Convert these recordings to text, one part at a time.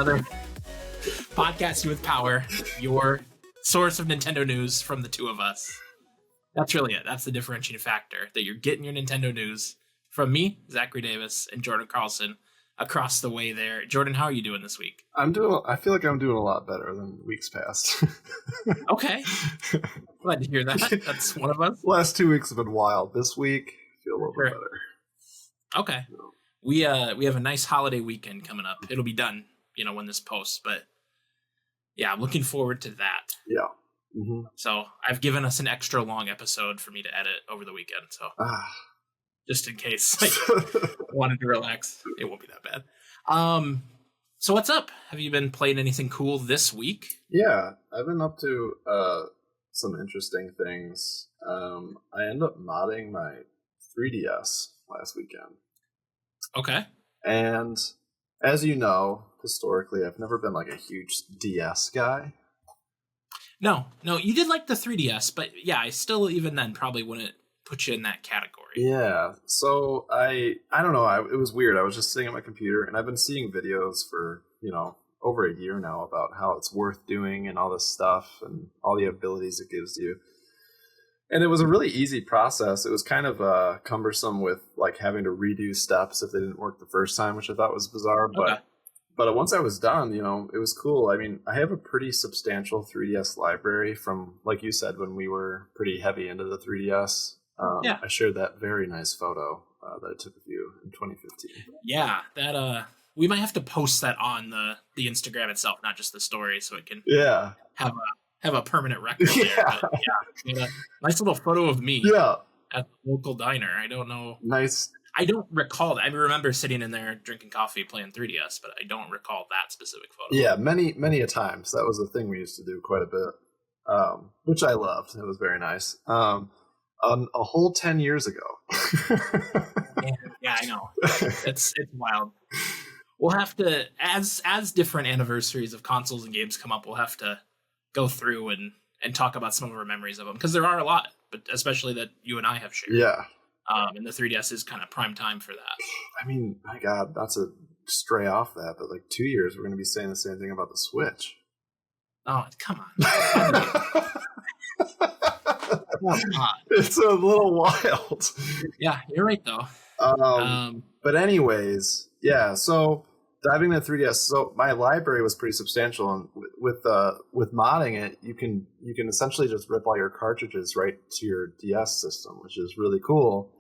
another Podcasting with Power, your source of Nintendo news from the two of us. That's really it. That's the differentiating factor, that you're getting your Nintendo news from me, Zachary Davis, and Jordan Carlson across the way there. Jordan, how are you doing this week? I feel like I'm doing a lot better than weeks past. Okay. Glad to hear that. That's one of us. Last 2 weeks have been wild. This week, I feel a little bit better. Okay. We have a nice holiday weekend coming up. It'll be done, when this posts, but yeah, I'm looking forward to that. Yeah. Mm-hmm. So I've given us an extra long episode for me to edit over the weekend. So just in case I wanted to relax, it won't be that bad. So what's up? Have you been playing anything cool this week? Yeah, I've been up to some interesting things. I ended up modding my 3DS last weekend. Okay. And as you know, historically, I've never been like a huge DS guy. No, you did like the 3DS, but yeah, I still even then probably wouldn't put you in that category. Yeah, so I don't know, it was weird. I was just sitting at my computer, and I've been seeing videos for, over a year now about how it's worth doing and all this stuff and all the abilities it gives you. And it was a really easy process. It was kind of cumbersome with like having to redo steps if they didn't work the first time, which I thought was bizarre. Okay. But once I was done, it was cool. I mean, I have a pretty substantial 3DS library from, like you said, when we were pretty heavy into the 3DS. Yeah. I shared that very nice photo that I took of you in 2015. Yeah, that we might have to post that on the Instagram itself, not just the story, so it can have a permanent record there. But yeah, a nice little photo of me at the local diner. I don't know. Nice. I don't recall that. I remember sitting in there drinking coffee playing 3DS, but I don't recall that specific photo. Yeah, many a times. That was a thing we used to do quite a bit, which I loved. It was very nice. A whole 10 years ago. Yeah, I know. It's wild. We'll have to, as different anniversaries of consoles and games come up, we'll have to go through and talk about some of our memories of them, because there are a lot, but especially that you and I have shared. Yeah. And the 3DS is kind of prime time for that. I mean, my God, not to stray off that, but like 2 years, we're going to be saying the same thing about the Switch. Oh, come on. It's a little wild. Yeah, you're right, though. But anyways, yeah, so diving into 3DS, so my library was pretty substantial, and with modding it, you can essentially just rip all your cartridges right to your DS system, which is really cool.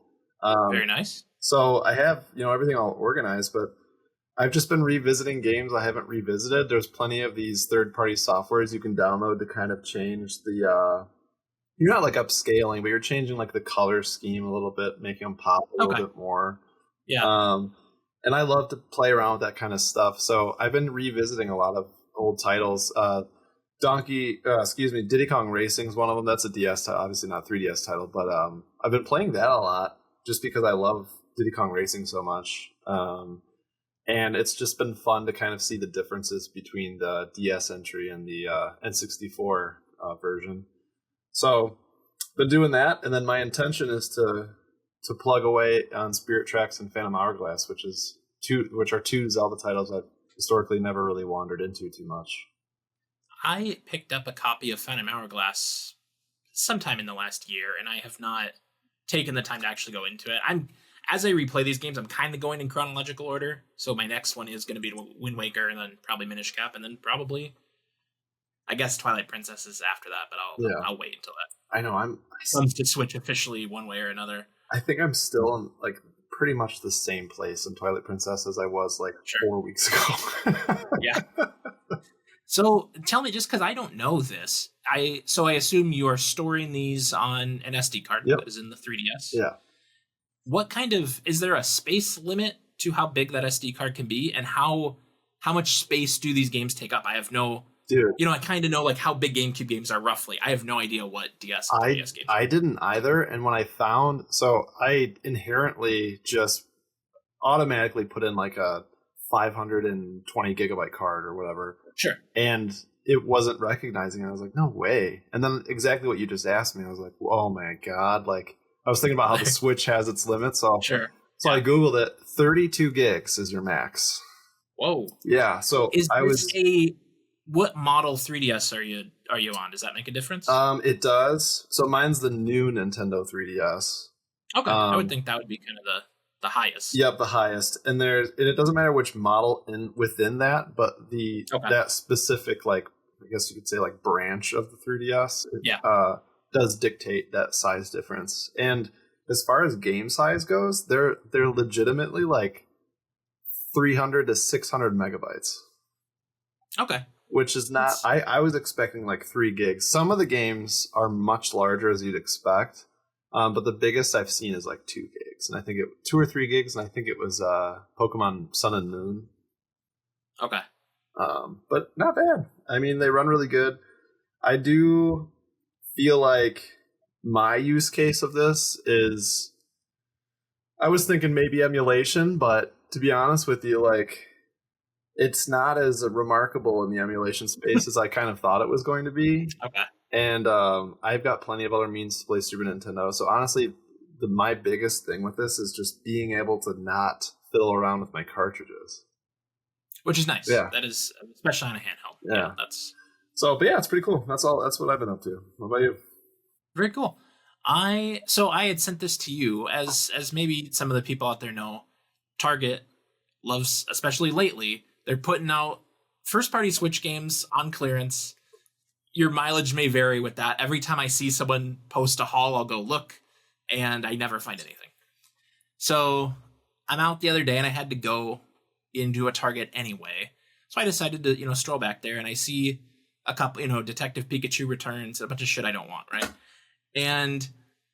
Very nice. So I have everything all organized, but I've just been revisiting games I haven't revisited. There's plenty of these third-party softwares you can download to kind of change the you're not like upscaling, but you're changing like the color scheme a little bit, making them pop a little bit more. Yeah. And I love to play around with that kind of stuff. So I've been revisiting a lot of old titles. Diddy Kong Racing is one of them. That's a DS title, obviously not 3DS title, but I've been playing that a lot just because I love Diddy Kong Racing so much. And it's just been fun to kind of see the differences between the DS entry and the N64 version. So been doing that, and then my intention is to plug away on Spirit Tracks and Phantom Hourglass, which are two Zelda titles I've historically never really wandered into too much. I picked up a copy of Phantom Hourglass sometime in the last year, and I have not taken the time to actually go into it. As I replay these games, I'm kind of going in chronological order. So my next one is going to be Wind Waker, and then probably Minish Cap, and then probably, I guess, Twilight Princess is after that, but I'll wait until that. I know comes to Switch officially one way or another. I think I'm still in like pretty much the same place in Twilight Princess as I was like 4 weeks ago. Yeah. So tell me, just because I don't know this, I assume you are storing these on an SD card that is in the 3DS. Yeah. What kind of, is there a space limit to how big that SD card can be, and how much space do these games take up? I have no, I kind of know like how big GameCube games are roughly. I have no idea what DS games are. I didn't either, and when I found, so I inherently just automatically put in like a 520 gigabyte card or whatever. Sure. And it wasn't recognizing it. I was like, no way. And then exactly what you just asked me, I was like, oh my God. Like, I was thinking about how the Switch has its limits. So I Googled it. 32 gigs is your max. Whoa. Yeah, so Is I this was. what model 3DS are you on? Does that make a difference? It does. So mine's the new Nintendo 3DS. Okay, I would think that would be kind of the highest. Yep, the highest. And it doesn't matter which model within that, but that specific, like, I guess you could say, like, branch of the 3DS does dictate that size difference. And as far as game size goes, they're legitimately like 300 to 600 megabytes. Okay. Which is not, I was expecting like 3 gigs. Some of the games are much larger as you'd expect, but the biggest I've seen is like 2 gigs, and I think 2 or 3 gigs, and I think it was Pokemon Sun and Moon. Okay. But not bad. I mean, they run really good. I do feel like my use case of this is, I was thinking maybe emulation, but to be honest with you, like, it's not as remarkable in the emulation space as I kind of thought it was going to be. Okay. And I've got plenty of other means to play Super Nintendo. So honestly, my biggest thing with this is just being able to not fiddle around with my cartridges. Which is nice. Yeah. That is, especially on a handheld. Yeah. That's... So, but yeah, it's pretty cool. That's all. That's what I've been up to. What about you? Very cool. I had sent this to you as maybe some of the people out there know. Target loves, especially lately, they're putting out first-party Switch games on clearance. Your mileage may vary with that. Every time I see someone post a haul, I'll go look, and I never find anything. So I'm out the other day, and I had to go into a Target anyway. So I decided to, stroll back there, and I see a couple, Detective Pikachu returns, a bunch of shit I don't want, right? And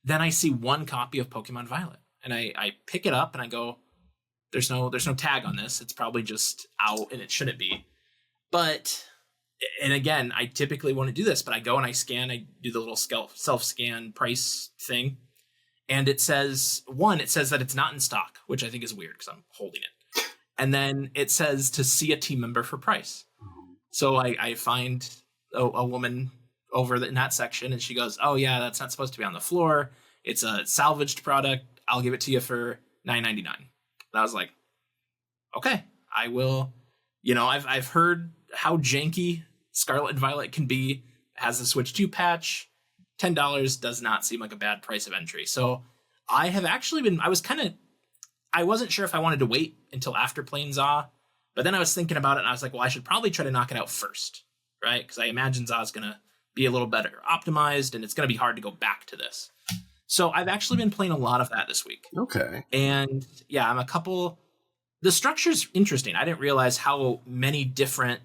then I see one copy of Pokemon Violet, and I pick it up, and I go, there's no tag on this. It's probably just out, and it shouldn't be. But, and again, I typically want to do this, but I go and I scan, I do the little self-scan price thing, and it says that it's not in stock, which I think is weird because I'm holding it. And then it says to see a team member for price. So I find a woman over in that section, and she goes, oh yeah, that's not supposed to be on the floor. It's a salvaged product. I'll give it to you for $9.99. And I was like, okay, I will. I've heard how janky Scarlet and Violet can be. It has the Switch 2 patch. $10 does not seem like a bad price of entry. So I have actually been, I wasn't sure if I wanted to wait until after playing ZA, but then I was thinking about it and I was like, well, I should probably try to knock it out first, right? Because I imagine ZA is going to be a little better optimized and it's going to be hard to go back to this. So I've actually been playing a lot of that this week. Okay. And yeah, the structure's interesting. I didn't realize how many different,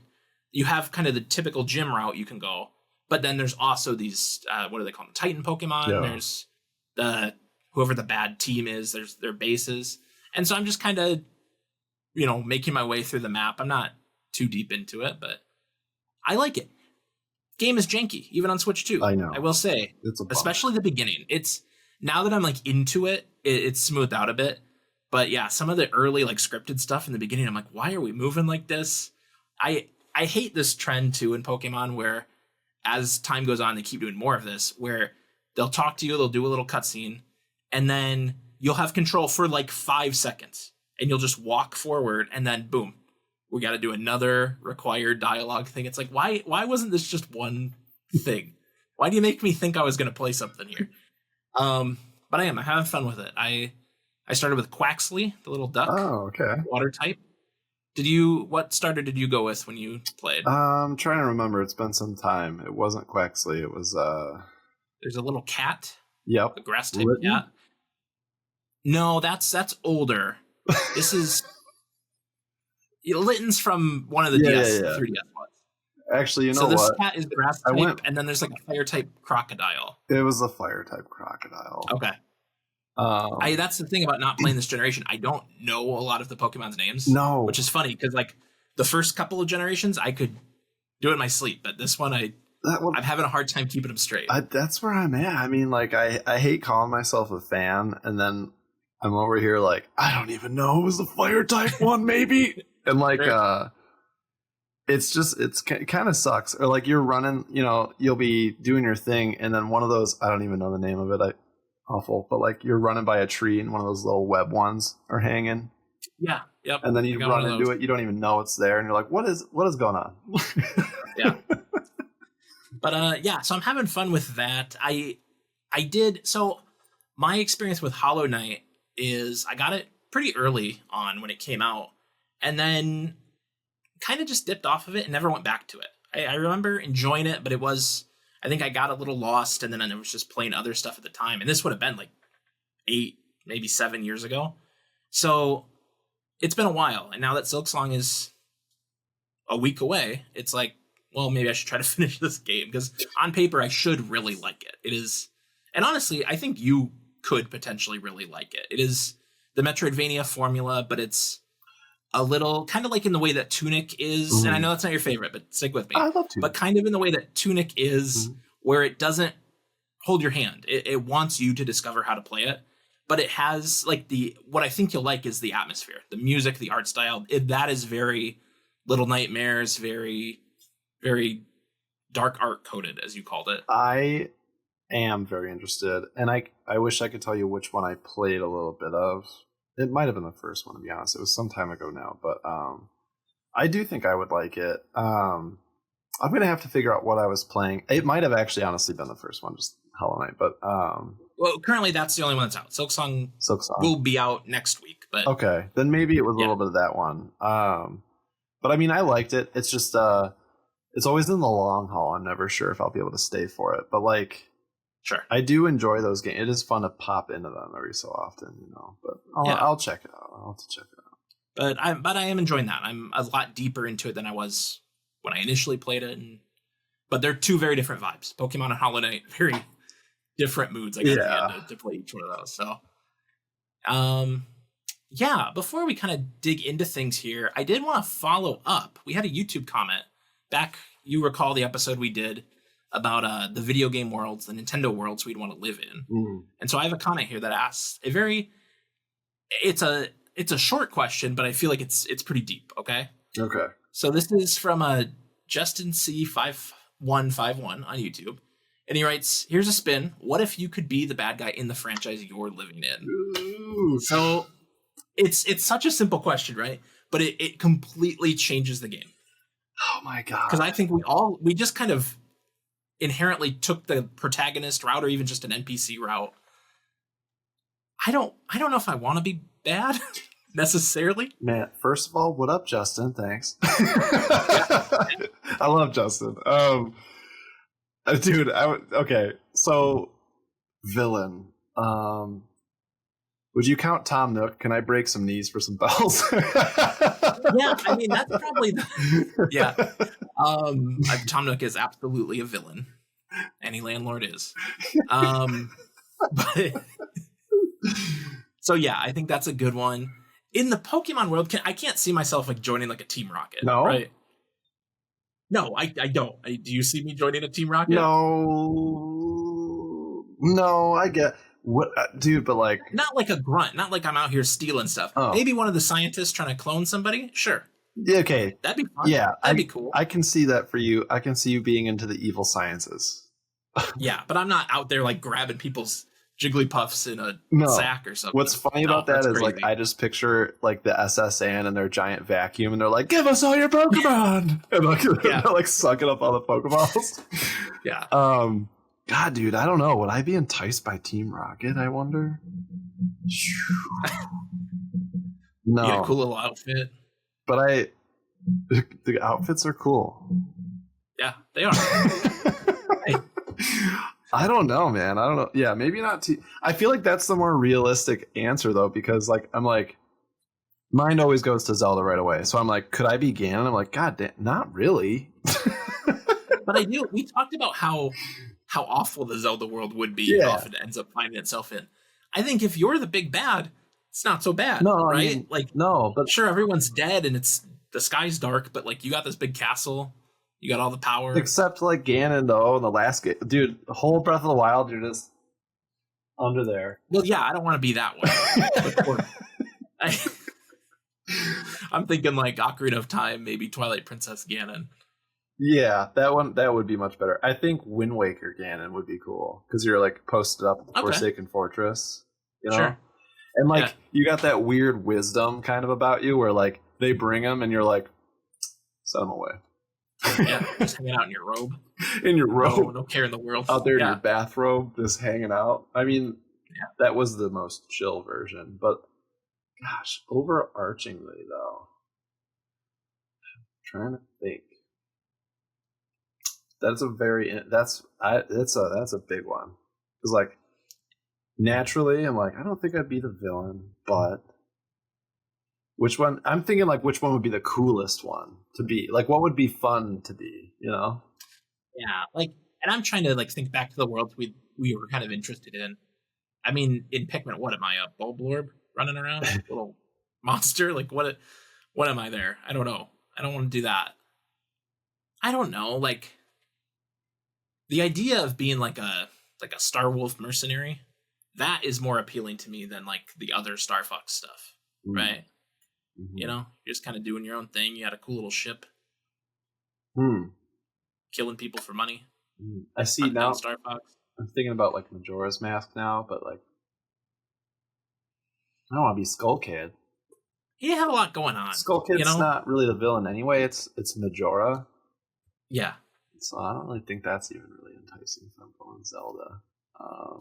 you have kind of the typical gym route you can go, but then there's also these, what do they call them? Titan Pokemon. Yeah. There's whoever the bad team is, there's their bases. And so I'm just kind of, making my way through the map. I'm not too deep into it, but I like it. Game is janky, even on Switch 2. I know. I will say, especially the beginning. Now that I'm into it, it's smoothed out a bit. But yeah, some of the early scripted stuff in the beginning, I'm like, why are we moving like this? I hate this trend too in Pokemon where as time goes on, they keep doing more of this, where they'll talk to you, they'll do a little cutscene, and then you'll have control for 5 seconds, and you'll just walk forward, and then boom, we got to do another required dialogue thing. It's like, why wasn't this just one thing? Why do you make me think I was going to play something here? But I'm having fun with it. I started with Quaxley, the little duck. Oh, okay. Water type. What starter did you go with when you played? I'm trying to remember. It's been some time. It wasn't Quaxley. It was There's a little cat. Yep. A grass type cat. No, that's older. This is Litten's from one of the 3DS ones. Actually, so this cat is grass type, and then there's a fire type crocodile. It was a fire type crocodile. Okay. That's the thing about not playing this generation. I don't know a lot of the Pokemon's names. No. Which is funny, because the first couple of generations, I could do it in my sleep, but this one, I'm having a hard time keeping them straight. That's where I'm at. I mean, I hate calling myself a fan, and then I'm over here I don't even know. It was the fire type one, maybe? And it kind of sucks. Or you're running, you'll be doing your thing, and then one of those, I don't even know the name of it. Awful. But you're running by a tree, and one of those little web ones are hanging. Yeah. Yep. And then I you got run one of into those. it, you don't even know it's there, and you're like, what is going on? Yeah. But yeah, so I'm having fun with that. I did so my experience with Hollow Knight is I got it pretty early on when it came out, and then kind of just dipped off of it and never went back to it. I remember enjoying it, but I think I got a little lost, and then I was just playing other stuff at the time. And this would have been like 8, maybe 7 years ago. So it's been a while. And now that Silksong is a week away, it's like, well, maybe I should try to finish this game, because on paper, I should really like it. It is, and honestly, I think you could potentially really like it. It is the Metroidvania formula, but it's a little kind of like in the way that Tunic is, and I know that's not your favorite, but stick with me. I love Tunic. But kind of in the way that Tunic is, where it doesn't hold your hand. It wants you to discover how to play it, but it has like what I think you'll like is the atmosphere, the music, the art style. That is very Little Nightmares, very, very dark art coded, as you called it. I am very interested, and I wish I could tell you which one I played a little bit of. It might have been the first one, to be honest. It was some time ago now, but I do think I would like it. I'm going to have to figure out what I was playing. It might have actually honestly been the first one, just Hollow Knight, but well, currently that's the only one that's out. Silksong will be out next week, but okay, then maybe it was a little bit of that one. But I mean, I liked it. It's just it's always in the long haul. I'm never sure if I'll be able to stay for it, but like, sure, I do enjoy those games. It is fun to pop into them every so often, But I'll check it out. I'll have to check it out. But I am enjoying that. I'm a lot deeper into it than I was when I initially played it. But they're two very different vibes. Pokemon and Hollow Knight, very different moods, I guess, to play each one of those. So, yeah, before we kind of dig into things here, I did want to follow up. We had a YouTube comment back. You recall the episode we did about the video game worlds, the Nintendo worlds we'd want to live in. And so I have a comment here that asks it's a short question, but I feel like it's pretty deep. Okay. So this is from Justin C5151 on YouTube. And he writes, here's a spin. What if you could be the bad guy in the franchise you're living in? Ooh. So it's such a simple question, right? But it completely changes the game. Oh my God. Because I think we just kind of inherently took the protagonist route, or even just an NPC route. I don't know if I want to be bad necessarily. Man, first of all, what up, Justin? Thanks. I love Justin. Dude, okay. So, villain. Would you count Tom Nook? Can I break some knees for some bells? Yeah, I mean that's probably yeah. Tom Nook is absolutely a villain. Any landlord is. But so yeah, I think that's a good one. In the Pokemon world, I can't see myself like joining like a Team Rocket. No, right? No, I don't. Do you see me joining a Team Rocket? No, I get what, dude, but like not like a grunt, not like I'm out here stealing stuff. Maybe one of the scientists trying to clone somebody. Sure. Yeah, okay. That'd be fun. Yeah, that'd be cool. I can see that for you. I can see you being into the evil sciences. Yeah, but I'm not out there like grabbing people's Jigglypuffs in a sack or something. What's funny about that is crazy. Like I just picture like the SSN and their giant vacuum, and they're like, "Give us all your Pokemon!" And like they're like sucking up all the Pokeballs. Yeah. God, dude, I don't know. Would I be enticed by Team Rocket? I wonder. No. You got a cool little outfit. But the outfits are cool. Yeah, they are. I don't know, man. I don't know. Yeah, maybe not. I feel like that's the more realistic answer, though, because like I'm like, mine always goes to Zelda right away. So I'm like, could I be Ganon? I'm like, God damn, not really. But I do. We talked about how awful the Zelda world would be if often it ends up finding itself in. I think if you're the big bad, it's not so bad, right? I mean, like no, but sure, everyone's dead and the sky's dark, but like you got this big castle. You got all the power. Except like Ganon, though, in the last game. Dude, the whole Breath of the Wild, you're just under there. Well, yeah, I don't want to be that way. I'm thinking like Ocarina of Time, maybe Twilight Princess Ganon. Yeah, that would be much better. I think Wind Waker Ganon would be cool, because you're like posted up at the Forsaken Fortress. You know? Sure. And like Yeah. you got that weird wisdom kind of about you where like they bring them and you're like, set them away. Yeah, just hanging out in your robe. In your robe. No care in the world. Out there in Yeah. your bathrobe, just hanging out. I mean, Yeah. that was the most chill version. But gosh, overarchingly though, I'm trying to think. That's a big one. Because like naturally, I'm like, I don't think I'd be the villain, but which one? I'm thinking like which one would be the coolest one to be? Like what would be fun to be? You know? Yeah, like, and I'm trying to like think back to the world we were kind of interested in. I mean, in Pikmin, what am I, a Bulblorb running around, little monster? Like, what am I there? I don't know. I don't want to do that. I don't know. Like, the idea of being like a Star Wolf mercenary, that is more appealing to me than like the other Star Fox stuff, right? Mm-hmm. You know, you're just kind of doing your own thing. You had a cool little ship, killing people for money. I see now. Star Fox. I'm thinking about like Majora's Mask now, but like I don't want to be Skull Kid. He had a lot going on. Skull Kid's not really the villain anyway. It's Majora. Yeah. So I don't really think that's even really enticing if I'm going Zelda.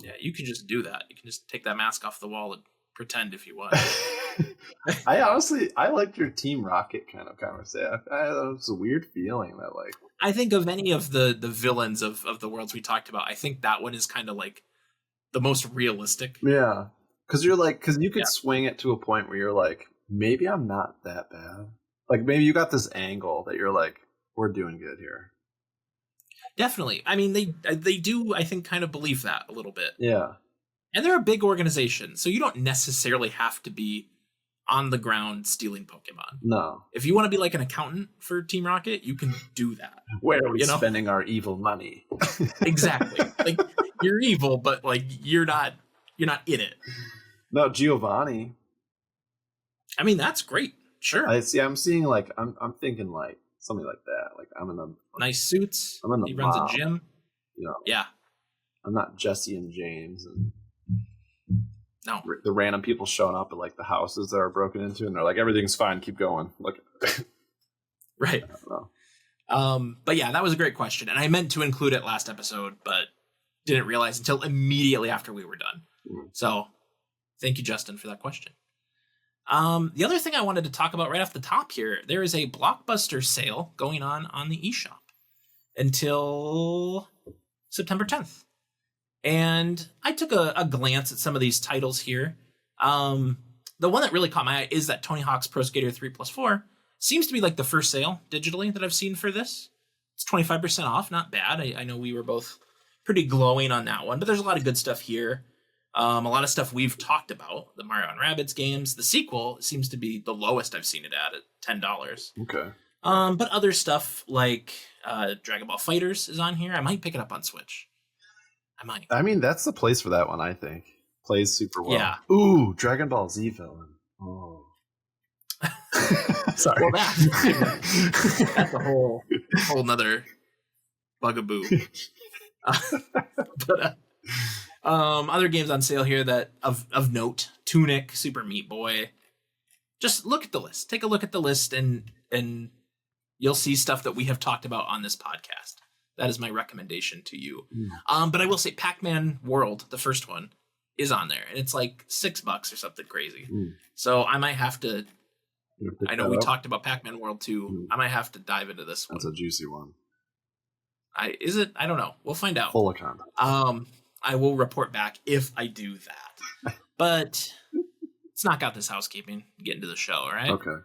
Yeah, you can just do that. You can just take that mask off the wall and pretend if you want. I liked your Team Rocket kind of conversation. It was a weird feeling that like. I think of any of the villains of the worlds we talked about, I think that one is kind of like the most realistic. Yeah, because you could swing it to a point where you're like, maybe I'm not that bad. Like maybe you got this angle that you're like, we're doing good here. Definitely. I mean, they do, I think, kind of believe that a little bit. Yeah. And they're a big organization, so you don't necessarily have to be on the ground stealing Pokemon. No. If you want to be like an accountant for Team Rocket, you can do that. Where are we spending our evil money? Exactly. Like you're evil, but like you're not in it. No, Giovanni. I mean, that's great. Sure. I'm seeing like I'm thinking like something like that. Like I'm in the nice suits. I'm in the he runs a gym. You know. Yeah. I'm not Jesse and James and no, the random people showing up at like the houses that are broken into, and they're like, everything's fine, keep going. Like, right. I don't know. But yeah, that was a great question, and I meant to include it last episode, but didn't realize until immediately after we were done. So, thank you, Justin, for that question. The other thing I wanted to talk about right off the top here, there is a Blockbuster sale going on the eShop until September 10th. And I took a glance at some of these titles here. The one that really caught my eye is that Tony Hawk's Pro Skater 3+4 seems to be like the first sale digitally that I've seen for this. It's 25% off, not bad. I know we were both pretty glowing on that one, but there's a lot of good stuff here. A lot of stuff we've talked about, the Mario and Rabbids games. The sequel seems to be the lowest I've seen it at $10. Okay. But other stuff like Dragon Ball FighterZ is on here. I might pick it up on Switch. I might. I mean, that's the place for that one, I think. Plays super well. Yeah. Ooh, Dragon Ball Z villain. Oh. Sorry. Well, that's a whole nother bugaboo. But other games on sale here that of note: Tunic, Super Meat Boy. Just look at the list. Take a look at the list, and you'll see stuff that we have talked about on this podcast. That is my recommendation to you. But I will say Pac-Man World, the first one, is on there, and it's like $6 or something crazy. So I might have to. I know we talked about Pac-Man World too. I might have to dive into this one. That's a juicy one. Is it? I don't know. We'll find out. Full of content. I will report back if I do that. But let's knock out this housekeeping. Get into the show, all right? Okay.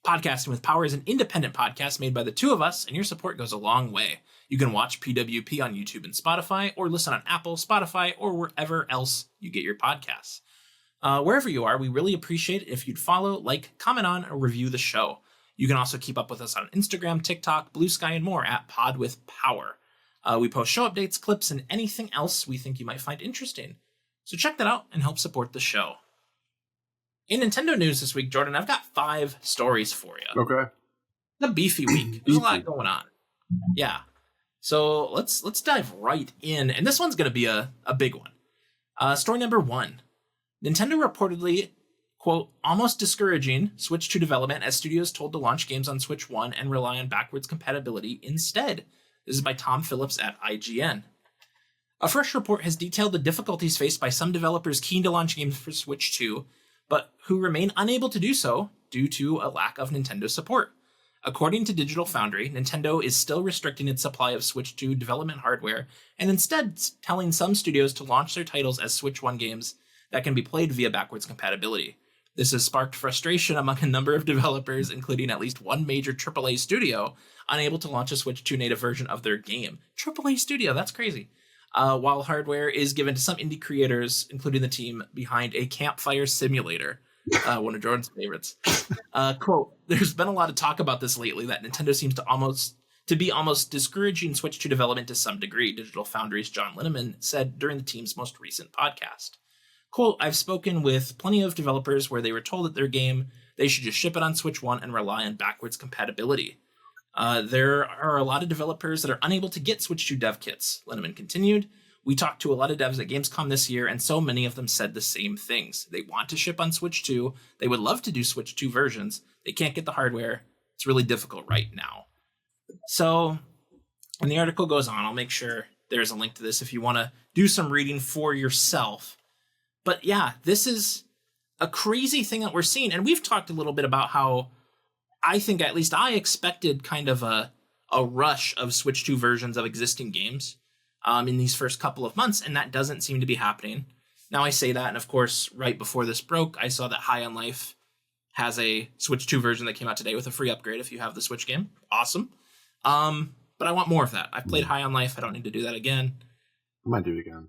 Podcasting with Power is an independent podcast made by the two of us, and your support goes a long way. You can watch PWP on YouTube and Spotify, or listen on Apple, Spotify, or wherever else you get your podcasts. Wherever you are, we really appreciate it if you'd follow, like, comment on, or review the show. You can also keep up with us on Instagram, TikTok, Blue Sky, and more at Pod with Power. We post show updates, clips, and anything else we think you might find interesting. So check that out and help support the show. In Nintendo news this week, Jordan, I've got 5 stories for you. Okay. It's a beefy week. There's a lot going on. Yeah. So let's dive right in. And this one's going to be a big one. Story number 1. Nintendo reportedly, quote, almost discouraging Switch 2 development as studios told to launch games on Switch 1 and rely on backwards compatibility instead. This is by Tom Phillips at IGN. A fresh report has detailed the difficulties faced by some developers keen to launch games for Switch 2, but who remain unable to do so due to a lack of Nintendo support. According to Digital Foundry, Nintendo is still restricting its supply of Switch 2 development hardware and instead telling some studios to launch their titles as Switch 1 games that can be played via backwards compatibility. This has sparked frustration among a number of developers, including at least one major AAA studio, unable to launch a Switch 2 native version of their game. AAA studio, that's crazy. While hardware is given to some indie creators, including the team behind a campfire simulator, one of Jordan's favorites. Quote, there's been a lot of talk about this lately that Nintendo seems to be almost discouraging Switch 2 development to some degree, Digital Foundry's John Linneman said during the team's most recent podcast. Quote, I've spoken with plenty of developers where they were told that their game, they should just ship it on Switch 1 and rely on backwards compatibility. There are a lot of developers that are unable to get Switch 2 dev kits, Linneman continued. We talked to a lot of devs at Gamescom this year, and so many of them said the same things. They want to ship on Switch 2. They would love to do Switch 2 versions. They can't get the hardware. It's really difficult right now. So, and the article goes on. I'll make sure there's a link to this if you want to do some reading for yourself. But yeah, this is a crazy thing that we're seeing. And we've talked a little bit about how I think at least I expected kind of a rush of Switch 2 versions of existing games in these first couple of months, and that doesn't seem to be happening. Now I say that, and of course, right before this broke, I saw that High on Life has a Switch 2 version that came out today with a free upgrade if you have the Switch game. Awesome. But I want more of that. I've played High on Life. I don't need to do that again. I might do it again.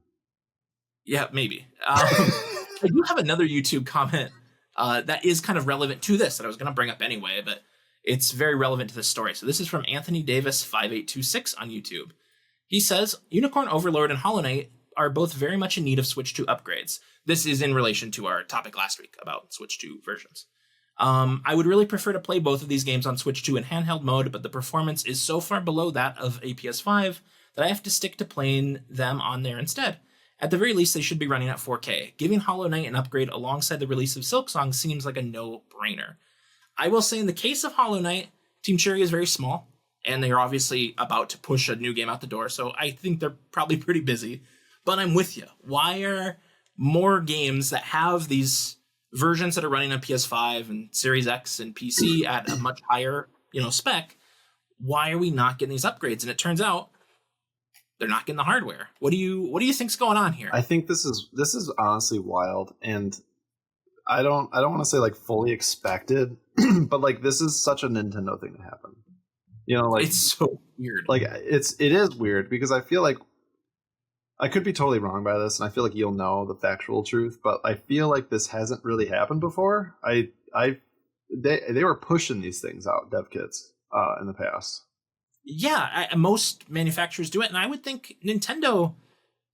Yeah, maybe. I do have another YouTube comment that is kind of relevant to this that I was going to bring up anyway, but it's very relevant to this story. So this is from Anthony Davis 5826 on YouTube. He says, Unicorn Overlord and Hollow Knight are both very much in need of Switch 2 upgrades. This is in relation to our topic last week about Switch 2 versions. I would really prefer to play both of these games on Switch 2 in handheld mode, but the performance is so far below that of a PS5 that I have to stick to playing them on there instead. At the very least, they should be running at 4K. Giving Hollow Knight an upgrade alongside the release of Silksong seems like a no-brainer. I will say in the case of Hollow Knight, Team Cherry is very small, and they are obviously about to push a new game out the door, so I think they're probably pretty busy. But I'm with you. Why are more games that have these versions that are running on PS5 and Series X and PC at a much higher, spec, why are we not getting these upgrades? And it turns out they're not getting the hardware. What do you think's going on here? I think this is honestly wild, and I don't want to say like fully expected, but like this is such a Nintendo thing to happen. It's so weird. Like it is weird because I feel like I could be totally wrong by this, and I feel like you'll know the factual truth, but I feel like this hasn't really happened before. They were pushing these things out, dev kits, in the past. Yeah, most manufacturers do it, and I would think Nintendo,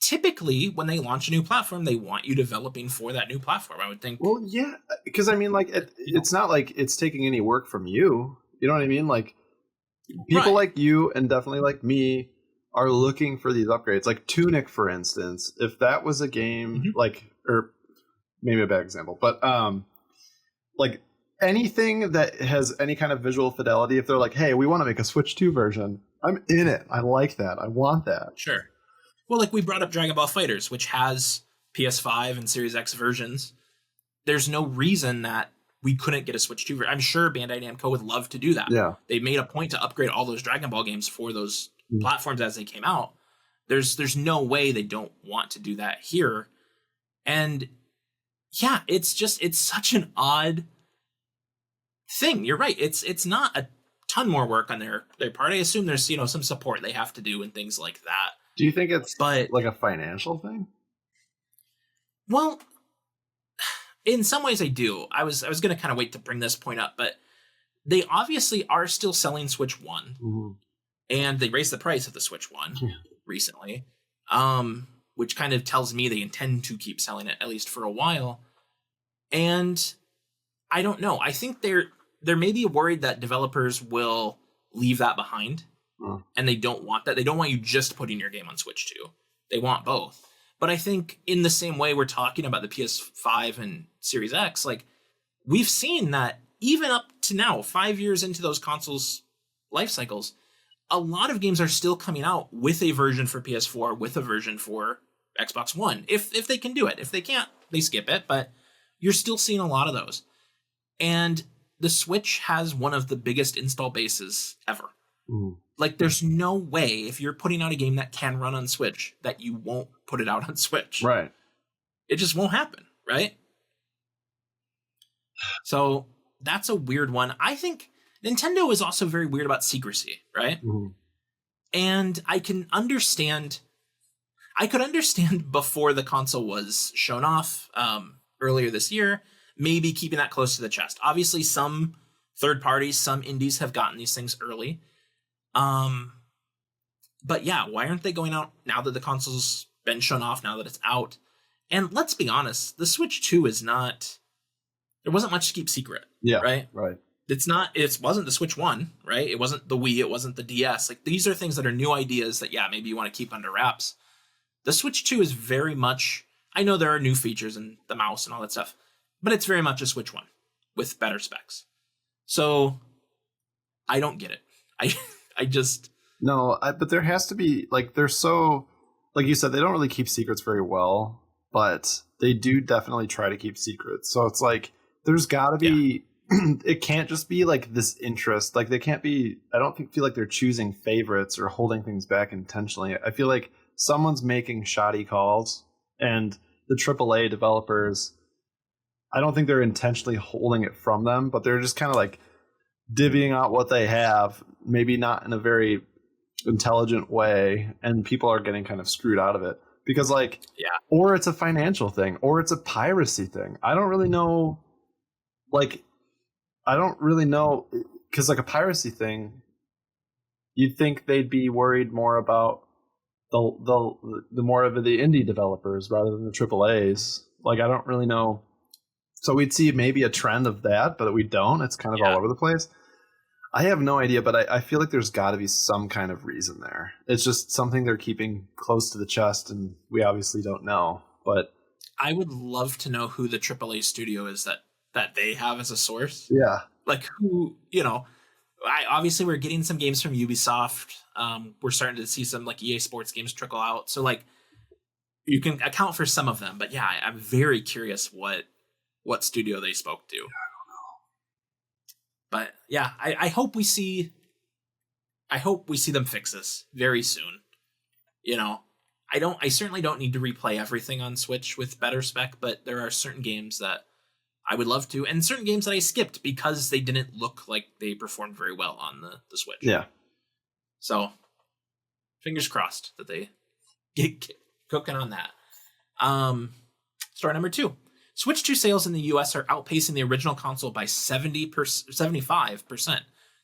typically, when they launch a new platform, they want you developing for that new platform, I would think. Well, yeah, because I mean, like, it's not like it's taking any work from you. You know what I mean? Like, people like you and definitely like me are looking for these upgrades. Like Tunic, for instance, if that was a game, or maybe a bad example, but like anything that has any kind of visual fidelity, if they're like, hey, we want to make a Switch 2 version, I'm in it. I like that. I want that. Sure. Well, like we brought up Dragon Ball FighterZ, which has PS5 and Series X versions. There's no reason that we couldn't get a Switch 2 version. I'm sure Bandai Namco would love to do that. Yeah. They made a point to upgrade all those Dragon Ball games for those platforms as they came out. There's no way they don't want to do that here. And yeah, it's such an odd thing. You're right. It's not a ton more work on their part. I assume there's, some support they have to do and things like that. Do you think it's like a financial thing? Well, in some ways I do. I was going to kind of wait to bring this point up, but they obviously are still selling Switch 1. And they raised the price of the Switch 1 recently, which kind of tells me they intend to keep selling it, at least for a while. And I don't know. I think they're maybe worried that developers will leave that behind, and they don't want that. They don't want you just putting your game on Switch 2. They want both. But I think in the same way we're talking about the PS5 and Series X, like we've seen that even up to now, 5 years into those consoles' life cycles, a lot of games are still coming out with a version for PS4, with a version for Xbox One, if they can do it. If they can't, they skip it, but you're still seeing a lot of those. And the Switch has one of the biggest install bases ever. Like, there's no way, if you're putting out a game that can run on Switch, that you won't put it out on Switch. Right. It just won't happen, right? So that's a weird one. I think Nintendo is also very weird about secrecy, right? And I could understand before the console was shown off earlier this year, maybe keeping that close to the chest. Obviously, some third parties, some indies have gotten these things early. But yeah, why aren't they going out now that the console's been shown off, now that it's out? And let's be honest, the Switch 2 is not... There wasn't much to keep secret. Yeah, right? Right. It wasn't the Switch 1, right? It wasn't the Wii, it wasn't the DS. Like, these are things that are new ideas that, yeah, maybe you want to keep under wraps. The Switch 2 is very much... I know there are new features and the mouse and all that stuff, but it's very much a Switch 1 with better specs. So, I don't get it. I just... No, but there has to be, like, they're so... Like you said, they don't really keep secrets very well, but they do definitely try to keep secrets. So it's like, there's got to be... Yeah. It can't just be, like, this interest. Like, they can't be... I don't feel like they're choosing favorites or holding things back intentionally. I feel like someone's making shoddy calls, and the AAA developers... I don't think they're intentionally holding it from them, but they're just kind of, like, divvying out what they have, maybe not in a very intelligent way, and people are getting kind of screwed out of it because, like, yeah, or it's a financial thing, or it's a piracy thing. I don't really know. Like, I don't really know, because, like, a piracy thing, you'd think they'd be worried more about the more of the indie developers rather than the AAAs. Like, I don't really know. So we'd see maybe a trend of that, but we don't. It's kind of all over the place. I have no idea, but I feel like there's got to be some kind of reason there. It's just something they're keeping close to the chest, and we obviously don't know. But I would love to know who the AAA studio is that they have as a source. Yeah. Like, who, obviously we're getting some games from Ubisoft. We're starting to see some, like, EA Sports games trickle out. So, like, you can account for some of them. But yeah, I'm very curious what studio they spoke to. But yeah, I hope we see them fix this very soon. I certainly don't need to replay everything on Switch with better spec, but there are certain games that I would love to, and certain games that I skipped because they didn't look like they performed very well on the Switch. Yeah. So, fingers crossed that they get cooking on that. Story number 2. Switch 2 sales in the US are outpacing the original console by 75%.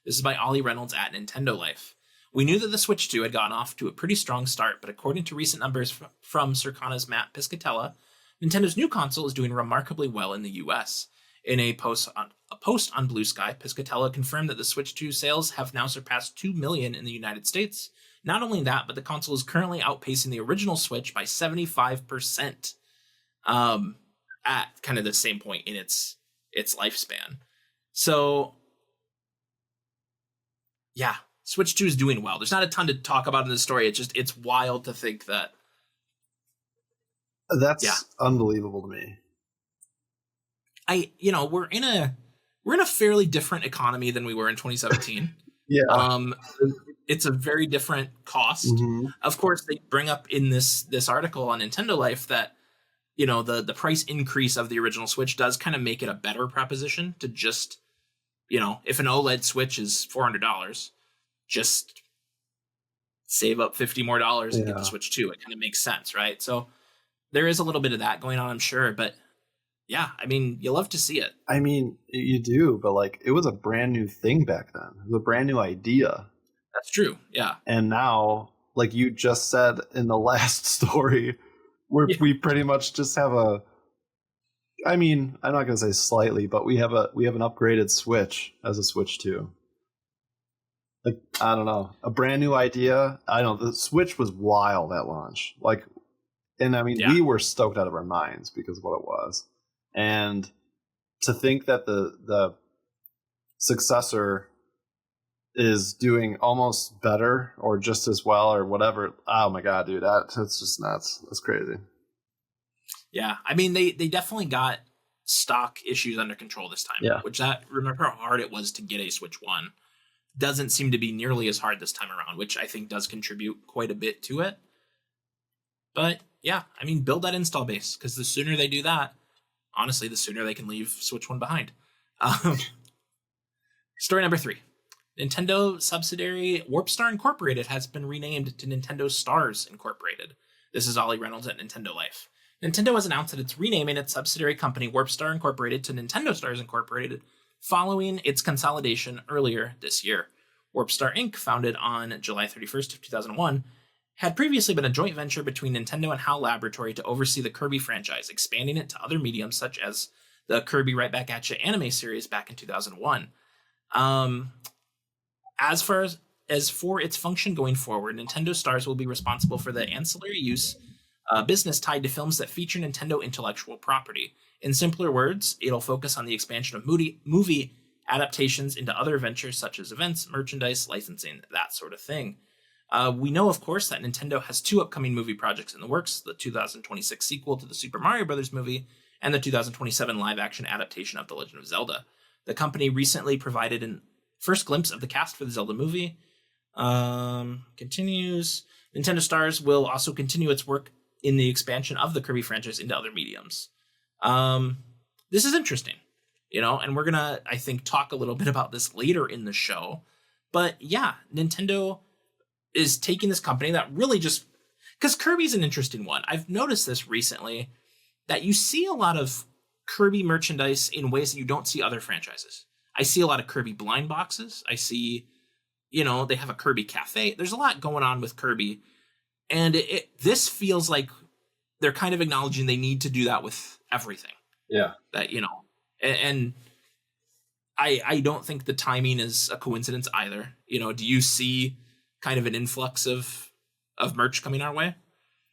This is by Ollie Reynolds at Nintendo Life. We knew that the Switch 2 had gotten off to a pretty strong start, but according to recent numbers from Circana's Matt Piscatella, Nintendo's new console is doing remarkably well in the US. In a post on Blue Sky, Piscatella confirmed that the Switch 2 sales have now surpassed 2 million in the United States. Not only that, but the console is currently outpacing the original Switch by 75%. At kind of the same point in its lifespan. So, yeah, Switch 2 is doing well. There's not a ton to talk about in the story. It's wild to think that. That's unbelievable to me. We're in a fairly different economy than we were in 2017. Yeah. It's a very different cost. Mm-hmm. Of course, they bring up in this article on Nintendo Life that the price increase of the original Switch does kind of make it a better proposition to just, if an OLED Switch is $400, just save up $50 more and get the Switch 2. It kind of makes sense, right? So there is a little bit of that going on, I'm sure. But yeah, I mean, you love to see it. I mean, you do, but, like, it was a brand new thing back then. It was a brand new idea. That's true, yeah. And now, like you just said in the last story, we pretty much just have I'm not going to say slightly, but we have an upgraded Switch as a Switch 2. Like, I don't know, a brand new idea. I don't know, the Switch was wild at launch. Like, And I mean, Yeah. we were stoked out of our minds because of what it was. And to think that the successor is doing almost better or just as well or whatever. Oh my God, dude, that's just nuts. That's crazy. Yeah. I mean, they definitely got stock issues under control this time. Yeah. Remember how hard it was to get a Switch 1. Doesn't seem to be nearly as hard this time around, which I think does contribute quite a bit to it. But yeah, I mean, build that install base, because the sooner they do that, honestly, the sooner they can leave Switch 1 behind. Story number 3. Nintendo subsidiary Warpstar Incorporated has been renamed to Nintendo Stars Incorporated. This is Ollie Reynolds at Nintendo Life. Nintendo has announced that it's renaming its subsidiary company Warpstar Incorporated to Nintendo Stars Incorporated following its consolidation earlier this year. Warpstar Inc., founded on July 31st of 2001, had previously been a joint venture between Nintendo and HAL Laboratory to oversee the Kirby franchise, expanding it to other mediums such as the Kirby Right Back Atcha anime series back in 2001. As for its function going forward, Nintendo Stars will be responsible for the ancillary use business tied to films that feature Nintendo intellectual property. In simpler words, it'll focus on the expansion of movie adaptations into other ventures such as events, merchandise, licensing, that sort of thing. We know, of course, that Nintendo has 2 upcoming movie projects in the works, the 2026 sequel to the Super Mario Bros. Movie and the 2027 live-action adaptation of The Legend of Zelda. The company recently provided a first glimpse of the cast for the Zelda movie. Continues. Nintendo Stars will also continue its work in the expansion of the Kirby franchise into other mediums. This is interesting, and we're gonna, I think, talk a little bit about this later in the show. But yeah, Nintendo is taking this company that really just, because Kirby's an interesting one. I've noticed this recently, that you see a lot of Kirby merchandise in ways that you don't see other franchises. I see a lot of Kirby blind boxes. I see, they have a Kirby cafe. There's a lot going on with Kirby. And this feels like they're kind of acknowledging they need to do that with everything. Yeah. That, and I don't think the timing is a coincidence either. Do you see kind of an influx of merch coming our way?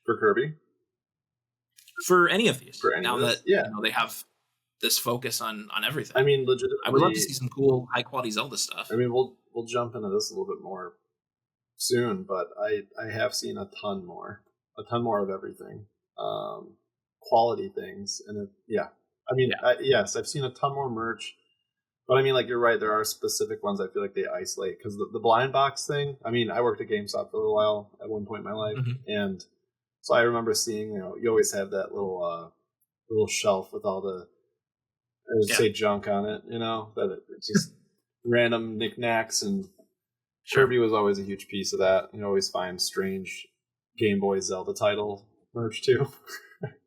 For Kirby? For any of these. For any now of this? that Yeah. They have this focus on everything. I mean, legitimately, I would love to see some cool, high-quality Zelda stuff. I mean, we'll jump into this a little bit more soon, but I have seen a ton more of everything, quality things, and I mean, yeah. Yes, I've seen a ton more merch, but I mean, like, you're right, there are specific ones I feel like they isolate, because the blind box thing, I mean, I worked at GameStop for a little while at one point in my life, and so I remember seeing, you always have that little shelf with all the, I would say, junk on it, that it's just random knickknacks, and Kirby was always a huge piece of that. You always find strange Game Boy Zelda title merch too.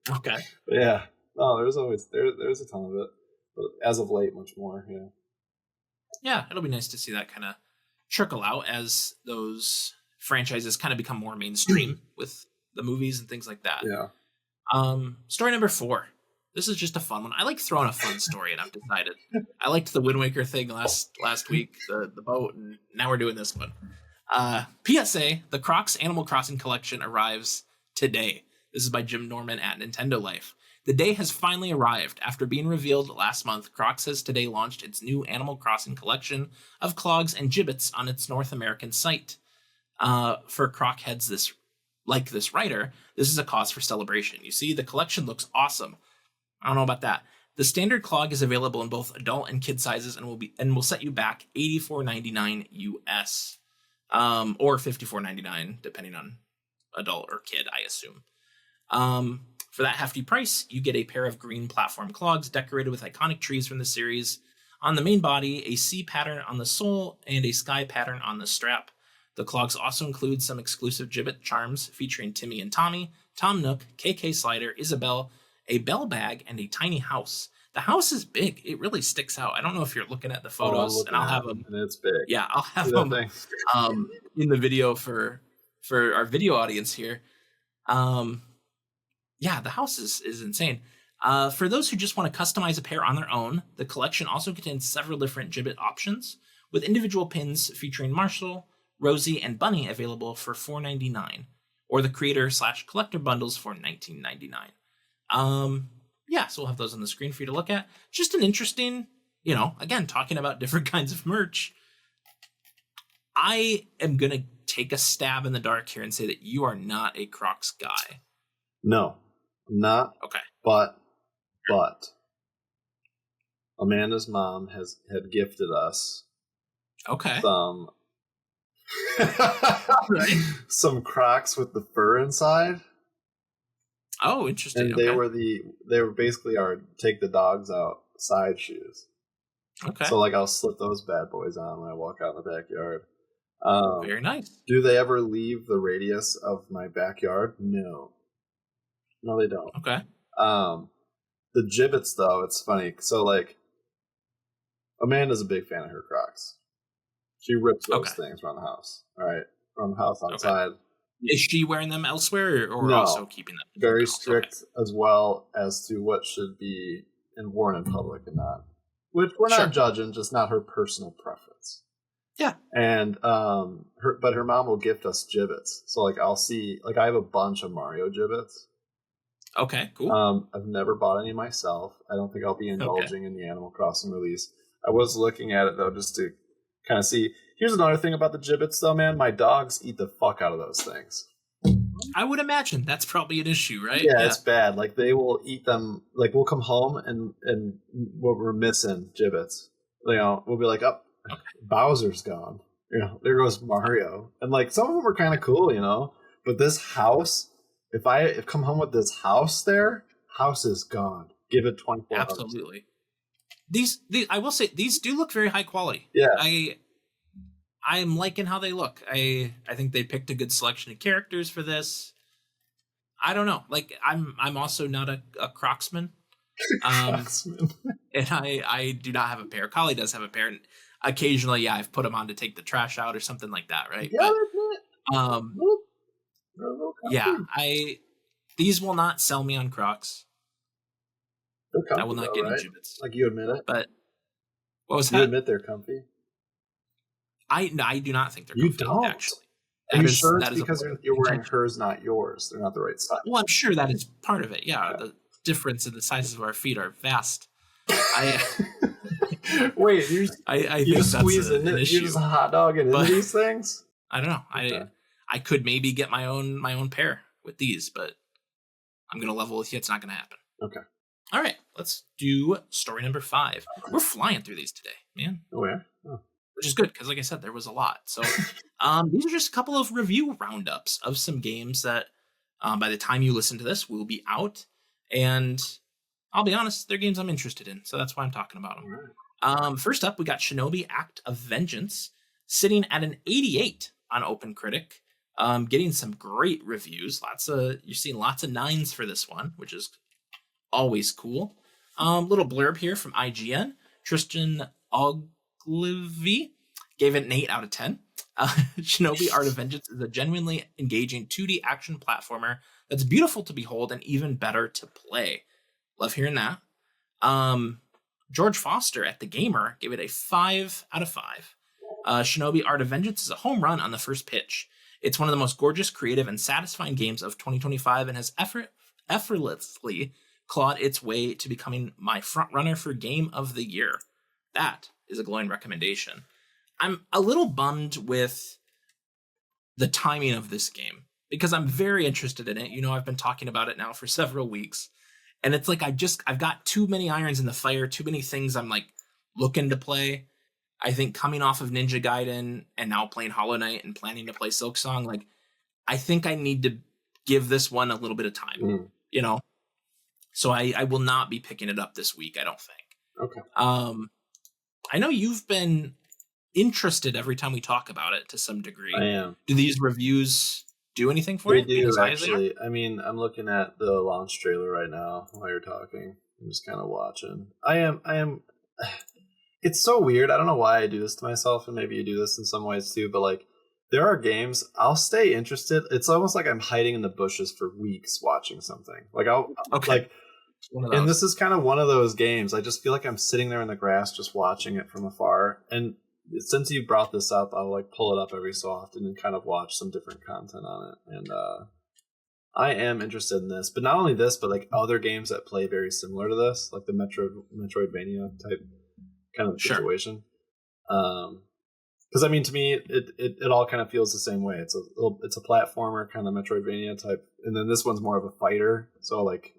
Okay. But yeah, no, there's always there's a ton of it, but as of late, much more. Yeah. Yeah, it'll be nice to see that kind of trickle out as those franchises kind of become more mainstream with the movies and things like that. Yeah. Story number 4. This is just a fun one. I like throwing a fun story, and I've decided. I liked the Wind Waker thing last week, the boat, and now we're doing this one. PSA, the Crocs Animal Crossing collection arrives today. This is by Jim Norman at Nintendo Life. The day has finally arrived. After being revealed last month, Crocs has today launched its new Animal Crossing collection of clogs and gibbets on its North American site. For Croc heads like this writer, this is a cause for celebration. You see, the collection looks awesome. I don't know about that. The standard clog is available in both adult and kid sizes and will set you back $84.99 US, or $54.99 depending on adult or kid, I assume. For that hefty price, you get a pair of green platform clogs decorated with iconic trees from the series. On the main body, a sea pattern on the sole and a sky pattern on the strap. The clogs also include some exclusive gibbet charms featuring Timmy and Tommy, Tom Nook, KK Slider, Isabelle, a bell bag, and a tiny house. The house is big. It really sticks out. I don't know if you're looking at the photos, and I'll have them. And it's big. Yeah, I'll have them in the video for our video audience here. Yeah, the house is insane. For those who just want to customize a pair on their own, the collection also contains several different gibbet options, with individual pins featuring Marshall, Rosie, and Bunny available for $4.99. or the creator/collector bundles for $19.99. Yeah, so we'll have those on the screen for you to look at. Just an interesting, again, talking about different kinds of merch. I am going to take a stab in the dark here and say that you are not a Crocs guy. No, I'm not. Okay. But Amanda's mom had gifted us some some Crocs with the fur inside. Oh, interesting. And they were basically our take the dogs outside shoes. Okay. So I'll slip those bad boys on when I walk out in the backyard. Very nice. Do they ever leave the radius of my backyard? No, they don't. Okay. The gibbets, though, it's funny. So Amanda's a big fan of her Crocs. She rips those things around the house. All right, around the house outside. Okay. Is she wearing them elsewhere, or no, also keeping them? Very strict as well as to what should be worn in public and not. Which we're not judging, just not her personal preference. Yeah. And her mom will gift us gibbets. So I'll see I have a bunch of Mario gibbets. Okay, cool. I've never bought any myself. I don't think I'll be indulging in the Animal Crossing release. I was looking at it though just to kind of see. Here's another thing about the gibbets though, man. My dogs eat the fuck out of those things. I would imagine that's probably an issue, right? Yeah, it's bad. They will eat them. We'll come home and we're missing gibbets. We'll be like, oh, Bowser's gone. There goes Mario. And some of them are kind of cool, But this house, if I come home with this house house is gone. Give it 24 hours. Absolutely. These I will say these do look very high quality. Yeah. I'm liking how they look. I think they picked a good selection of characters for this. I don't know. I'm also not a Crocsman. Crocsman. And I do not have a pair. Collie does have a pair. And occasionally, I've put them on to take the trash out or something like that, right? Yeah, these will not sell me on Crocs. Comfy, I will not get any gibbets. You admit it? But what was that? You admit they're comfy? I do not think they're comfy. You don't? Actually. Are you sure it's because you're wearing hers, not yours? They're not the right size. Well, I'm sure that is part of it. Yeah, the difference in the sizes of our feet are vast. Wait, you just squeeze in it? You just hot dog into these things? I don't know. I could maybe get my own pair with these, but I'm gonna level with you. It's not gonna happen. Okay. All right, let's do story number 5. We're flying through these today, man. Oh yeah. Oh. Which is good because, like I said, there was a lot. So these are just a couple of review roundups of some games that by the time you listen to this will be out. And I'll be honest, they're games I'm interested in. So that's why I'm talking about them. Right. First up, we got Shinobi Act of Vengeance sitting at an 88 on OpenCritic, getting some great reviews. You're seeing lots of 9s for this one, which is always cool. Little blurb here from IGN. Tristan Ogilvy gave it an 8 out of 10. Shinobi Art of Vengeance is a genuinely engaging 2D action platformer that's beautiful to behold and even better to play. Love hearing that. George Foster at The Gamer gave it a 5 out of 5. Shinobi Art of Vengeance is a home run on the first pitch. It's one of the most gorgeous, creative, and satisfying games of 2025 and has effortlessly clawed its way to becoming my front runner for Game of the Year. That is a glowing recommendation. I'm a little bummed with the timing of this game because I'm very interested in it. I've been talking about it now for several weeks, and it's I've got too many irons in the fire, too many things I'm looking to play. I think coming off of Ninja Gaiden and now playing Hollow Knight and planning to play Silksong, I think I need to give this one a little bit of time, So I will not be picking it up this week, I don't think. Okay. I know you've been interested every time we talk about it to some degree. I am. Do these reviews do anything for you? They do, actually. I mean, I'm looking at the launch trailer right now while you're talking. I'm just kind of watching. I am. It's so weird. I don't know why I do this to myself, and maybe you do this in some ways too, but there are games I'll stay interested. It's almost like I'm hiding in the bushes for weeks watching something. And this is kind of one of those games. I just feel like I'm sitting there in the grass just watching it from afar. And since you brought this up, I'll pull it up every so often and kind of watch some different content on it. And I am interested in this, but not only this, but like other games that play very similar to this, like the Metroidvania type kind of Sure. situation. Because I mean, to me, it all kind of feels the same way. It's a platformer kind of Metroidvania type, and then this one's more of a fighter. So like,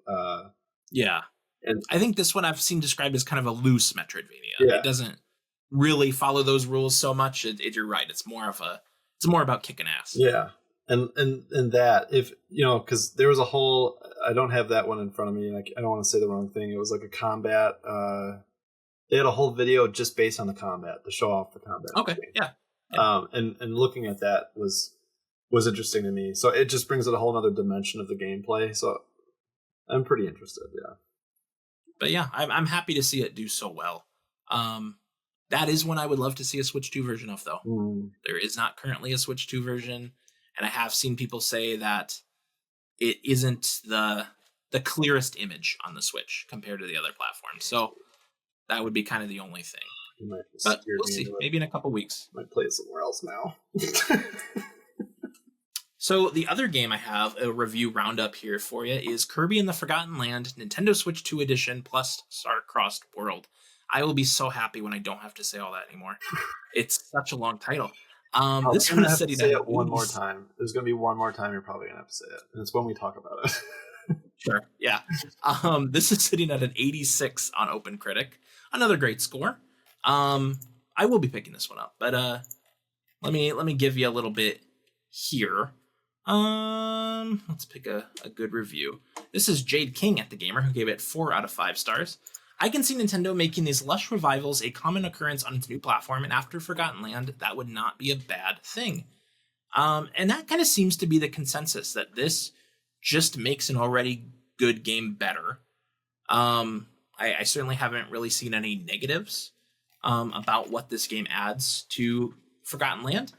yeah, and I think this one I've seen described as kind of a loose Metroidvania. Yeah. It doesn't really follow those rules so much. You're right. It's more about kicking ass. Yeah. And that, if you know, because there was a whole, I don't have that one in front of me, like I don't want to say the wrong thing. It was like a combat. They had a whole video just based on the combat to show off the combat. Okay, yeah. And looking at that was interesting to me. So it just brings it a whole other dimension of the gameplay. So I'm pretty interested. Yeah. But yeah, I'm happy to see it do so well. That is one I would love to see a Switch 2 version of, though. There is not currently a Switch 2 version, and I have seen people say that it isn't the clearest image on the Switch compared to the other platforms. So that would be kind of the only thing. But we'll see. Maybe in a couple weeks. Might play it somewhere else now. So the other game I have a review roundup here for you is Kirby and the Forgotten Land Nintendo Switch 2 Edition plus Star-Crossed World. I will be so happy when I don't have to say all that anymore. It's such a long title. This one is sitting say it one more time. There's going to be one more time you're probably going to have to say it. And it's when we talk about it. Sure, yeah. This is sitting at an 86 on OpenCritic. Another great score. I will be picking this one up, but let me give you a little bit here. Let's pick a good review. This is Jade King at The Gamer, who gave it 4 out of 5 stars. I can see Nintendo making these lush revivals a common occurrence on its new platform, and after Forgotten Land, that would not be a bad thing. And that kind of seems to be the consensus, that this just makes an already good game better. I certainly haven't really seen any negatives about what this game adds to Forgotten Land.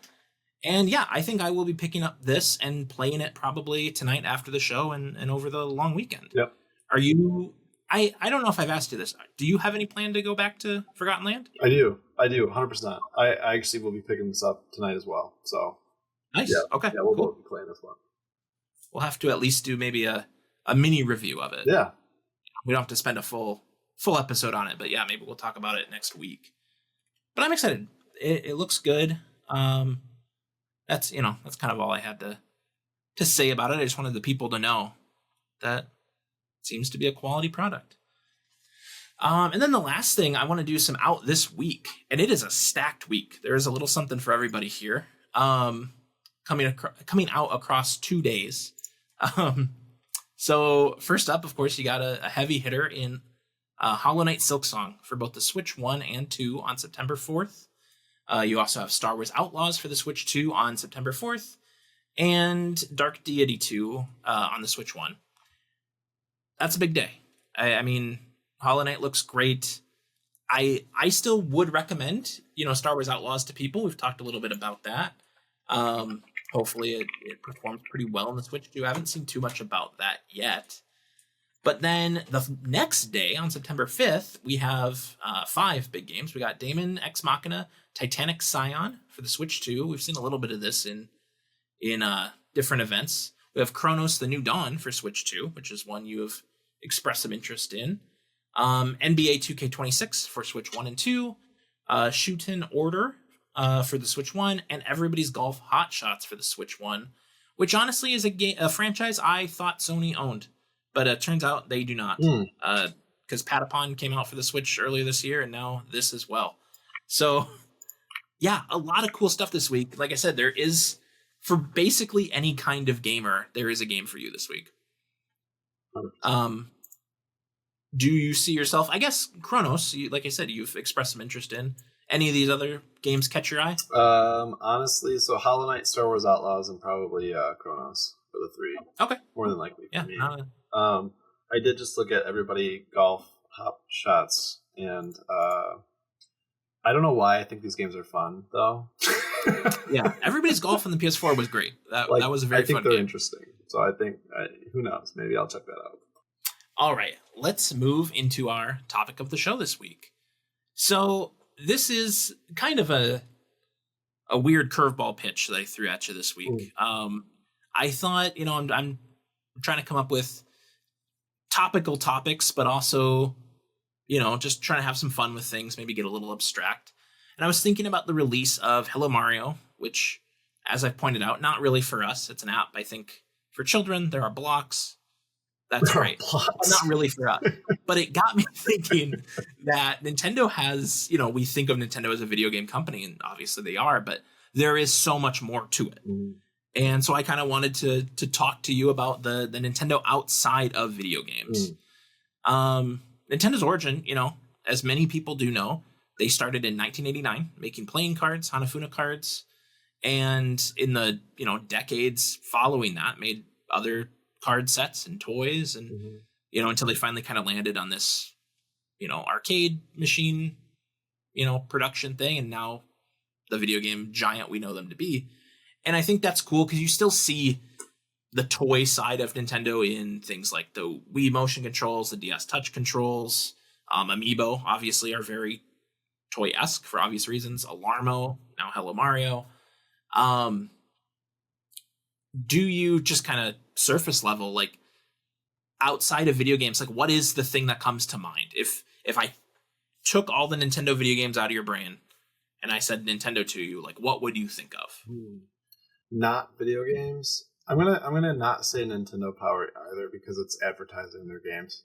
And yeah, I think I will be picking up this and playing it probably tonight after the show and over the long weekend. Yep. Are you... I don't know if I've asked you this. Do you have any plan to go back to Forgotten Land? I do, 100%. I actually will be picking this up tonight as well. So nice. Yeah, okay. Yeah, we'll both be playing this one. We'll have to at least do maybe a mini review of it. Yeah. We don't have to spend a full episode on it, but yeah, maybe we'll talk about it next week. But I'm excited. It looks good. That's kind of all I had to say about it. I just wanted the people to know that it seems to be a quality product. And then the last thing, I want to do some out this week, and it is a stacked week. There is a little something for everybody here. Coming out across 2 days. So first up, of course, you got a heavy hitter in Hollow Knight Silksong for both the Switch 1 and 2 on September 4th. You also have Star Wars Outlaws for the Switch 2 on September 4th, and Dark Deity 2 on the Switch 1. That's a big day. I mean, Hollow Knight looks great. I still would recommend, Star Wars Outlaws to people. We've talked a little bit about that. Hopefully it performs pretty well on the Switch 2. I haven't seen too much about that yet. But then the next day, on September 5th, we have 5 big games. We got Daemon Ex Machina, Titanic Scion for the Switch 2. We've seen a little bit of this in different events. We have Chronos: The New Dawn for Switch 2, which is one you have expressed some interest in. NBA 2K26 for Switch 1 and 2. Shootin' Order for the Switch 1, and Everybody's Golf Hot Shots for the Switch 1, which honestly is a franchise I thought Sony owned. But it turns out they do not, because Patapon came out for the Switch earlier this year, and now this as well. So, yeah, a lot of cool stuff this week. Like I said, there is, for basically any kind of gamer, there is a game for you this week. Do you see yourself, I guess, Chronos, like I said, you've expressed some interest in. Any of these other games catch your eye? Honestly, so Hollow Knight, Star Wars Outlaws, and probably Chronos for the 3. Okay. More than likely for me. Yeah. I did just look at Everybody Golf Hot Shots, and I don't know why I think these games are fun, though. Yeah, Everybody's Golf on the PS4 was great. That was a very fun game. I think they're interesting. So I think, who knows, maybe I'll check that out. All right, let's move into our topic of the show this week. So this is kind of a weird curveball pitch that I threw at you this week. I thought, I'm I'm trying to come up with topical topics, but also, just trying to have some fun with things, maybe get a little abstract. And I was thinking about the release of Hello Mario, which, as I've pointed out, not really for us. It's an app, I think, for children. There are blocks. That's great. But not really for us. But it got me thinking that Nintendo has, we think of Nintendo as a video game company, and obviously they are, but there is so much more to it. Mm. And so I kind of wanted to talk to you about the Nintendo outside of video games. Mm. Nintendo's origin, as many people do know, they started in 1989 making playing cards, Hanafuna cards, and in the decades following that, made other card sets and toys, and until they finally kind of landed on this arcade machine production thing, and now the video game giant we know them to be. And I think that's cool because you still see the toy side of Nintendo in things like the Wii motion controls, the DS touch controls. Amiibo obviously are very toy-esque for obvious reasons. Alarmo, now Hello Mario. Do you just kind of surface level, like outside of video games, like what is the thing that comes to mind? If I took all the Nintendo video games out of your brain and I said Nintendo to you, like what would you think of? Not video games. I'm gonna not say Nintendo Power either because it's advertising their games.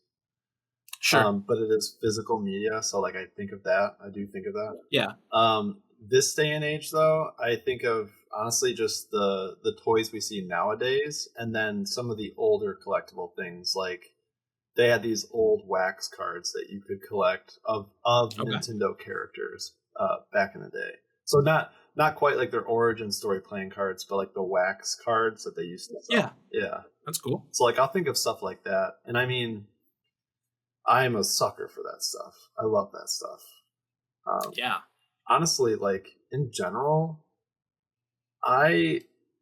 Sure. But it is physical media, so like I think of that. I do think of that. Yeah. This day and age, though, I think of honestly just the toys we see nowadays, and then some of the older collectible things. Like they had these old wax cards that you could collect of Nintendo characters back in the day. So not quite like their origin story playing cards, but like the wax cards that they used to sell. Yeah, that's cool. So like I'll think of stuff like that, and I mean, I'm a sucker for that stuff. I love that stuff. Yeah. Honestly, like in general, I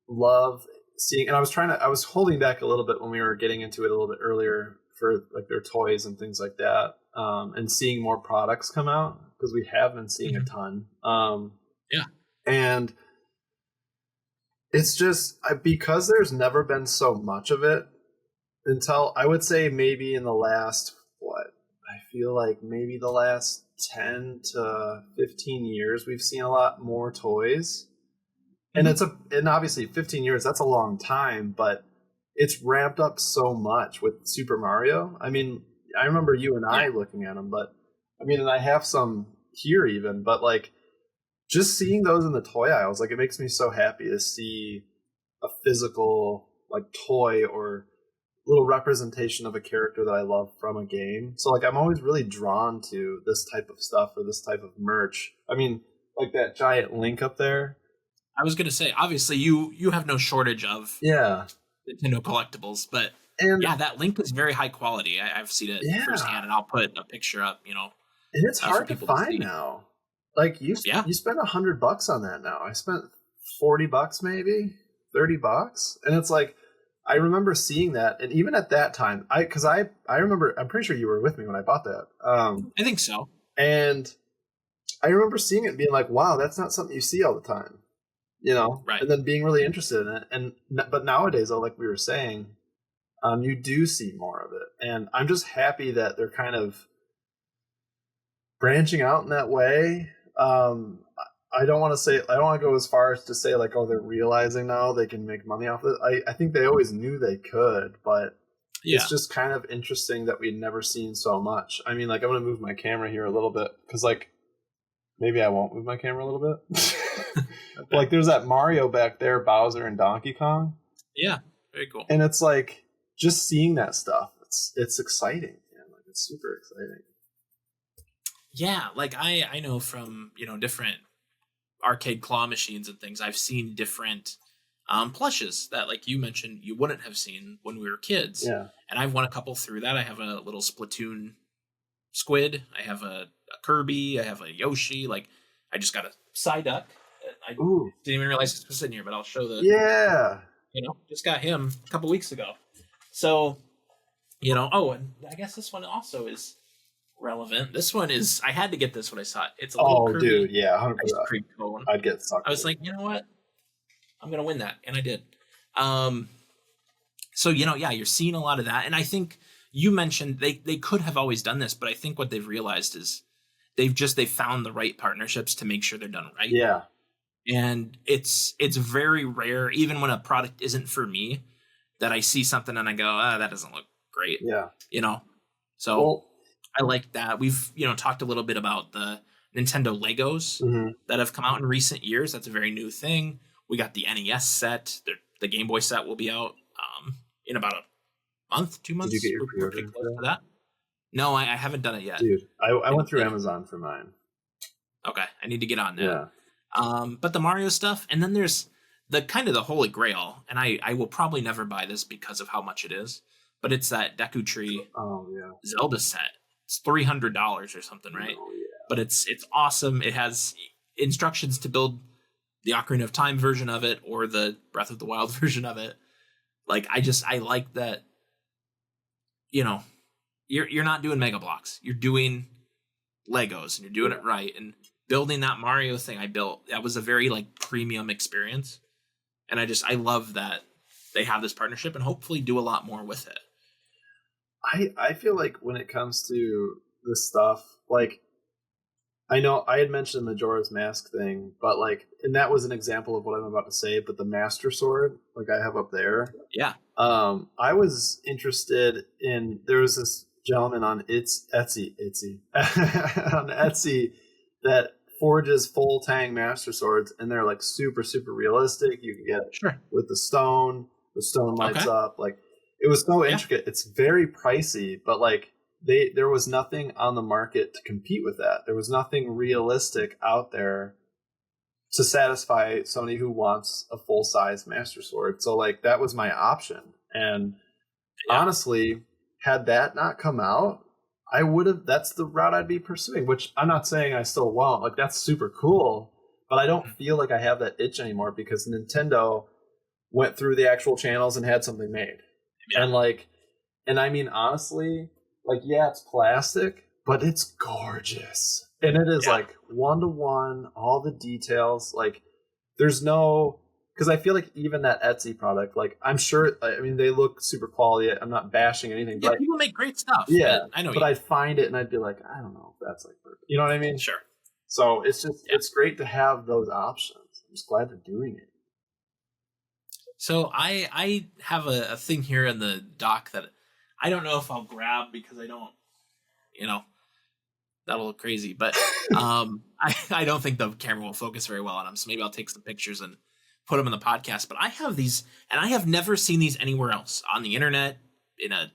love seeing, and I was holding back a little bit when we were getting into it a little bit earlier for like their toys and things like that, and seeing more products come out because we have been seeing a ton. Yeah. And it's just because there's never been so much of it until I would say maybe in the last, I feel like maybe the last 10 to 15 years, we've seen a lot more toys. And and obviously 15 years, that's a long time, but it's ramped up so much with Super Mario. I mean, I remember you and I looking at them, but I mean, and I have some here even, but like just seeing those in the toy aisles, like it makes me so happy to see a physical like toy or little representation of a character that I love from a game. So like I'm always really drawn to this type of stuff or this type of merch. I mean, like that giant Link up there. I was gonna say, obviously you have no shortage of Nintendo collectibles, but that Link is very high quality. I've seen it firsthand, and I'll put a picture up. And it's hard to find now. Like you spend $100 on that now. I spent $40 maybe, $30, and it's like. I remember seeing that, and even at that time, I remember, I'm pretty sure you were with me when I bought that. I think so. And I remember seeing it and being like, wow, that's not something you see all the time, Right. And then being really interested in it. But nowadays, though, like we were saying, you do see more of it. And I'm just happy that they're kind of branching out in that way. I don't want to go as far as to say like, oh, they're realizing now they can make money off of it. I think they always knew they could, but it's just kind of interesting that we'd never seen so much. I mean, like I'm going to move my camera here a little bit because like maybe I won't move my camera a little bit. Okay. Like there's that Mario back there, Bowser and Donkey Kong. Yeah, very cool. And it's like just seeing that stuff. It's exciting, man. Like it's super exciting. Yeah, like I know from different arcade claw machines and things, I've seen different plushes that, like you mentioned, you wouldn't have seen when we were kids. Yeah. And I've won a couple through that. I have a little Splatoon squid. I have a Kirby. I have a Yoshi. Like, I just got a Psyduck. I didn't even realize this was in here, but I'll show the... Yeah. Just got him a couple weeks ago. So, and I guess this one also is relevant. This one is, I had to get this when I saw it. It's a little Kirby. Dude, yeah, 100%. Ice cream cone. I'd get sucked. I was like, you know what? I'm gonna win that, and I did. So, yeah, you're seeing a lot of that. And I think you mentioned they could have always done this, but I think what they've realized is they've found the right partnerships to make sure they're done right. Yeah. And it's very rare, even when a product isn't for me, that I see something and I go, that doesn't look great. Yeah. So I like that. We've, talked a little bit about the Nintendo Legos that have come out in recent years. That's a very new thing. We got the NES set. The Game Boy set will be out in about a month, 2 months. Did you get your We're pretty close to that. No, I haven't done it yet. Dude, I went through Amazon for mine. Okay, I need to get on that. Yeah. But the Mario stuff, and then there's the kind of the holy grail, and I will probably never buy this because of how much it is, but it's that Deku Tree Zelda set. It's $300 or something, right? Oh, yeah. But it's awesome. It has instructions to build the Ocarina of Time version of it or the Breath of the Wild version of it. Like, I like that, you're not doing Mega Blocks. You're doing Legos, and you're doing it right. And building that Mario thing I built, that was a very, like, premium experience. And I love that they have this partnership and hopefully do a lot more with it. I feel like when it comes to this stuff, like, I know I had mentioned the Majora's Mask thing, but like, and that was an example of what I'm about to say, but the Master Sword, like I have up there. Yeah. I was interested in, there was this gentleman on Etsy on Etsy that forges full Tang Master Swords, and they're like super, super realistic. You can get with the stone lights up. Like, it was so intricate. It's very pricey, but like, there was nothing on the market to compete with that. There was nothing realistic out there to satisfy somebody who wants a full-size Master Sword. So like, that was my option. And honestly, had that not come out, I would have, that's the route I'd be pursuing, which I'm not saying I still won't. Like, that's super cool, but I don't feel like I have that itch anymore because Nintendo went through the actual channels and had something made. Yeah. And I mean, honestly, like, yeah, it's plastic, but it's gorgeous. And it is like 1-to-1, all the details. Like, there's no, because I feel like even that Etsy product, like, I'm sure, I mean, they look super quality. I'm not bashing anything. Yeah, but people make great stuff. Yeah, I know. But I'd find it and I'd be like, I don't know if that's like perfect. You know what I mean? Sure. So it's just, it's great to have those options. I'm just glad they're doing it. So I have a thing here in the dock that I don't know if I'll grab because I don't, that'll look crazy. But I don't think the camera will focus very well on them. So maybe I'll take some pictures and put them in the podcast. But I have these, and I have never seen these anywhere else on the internet, in a,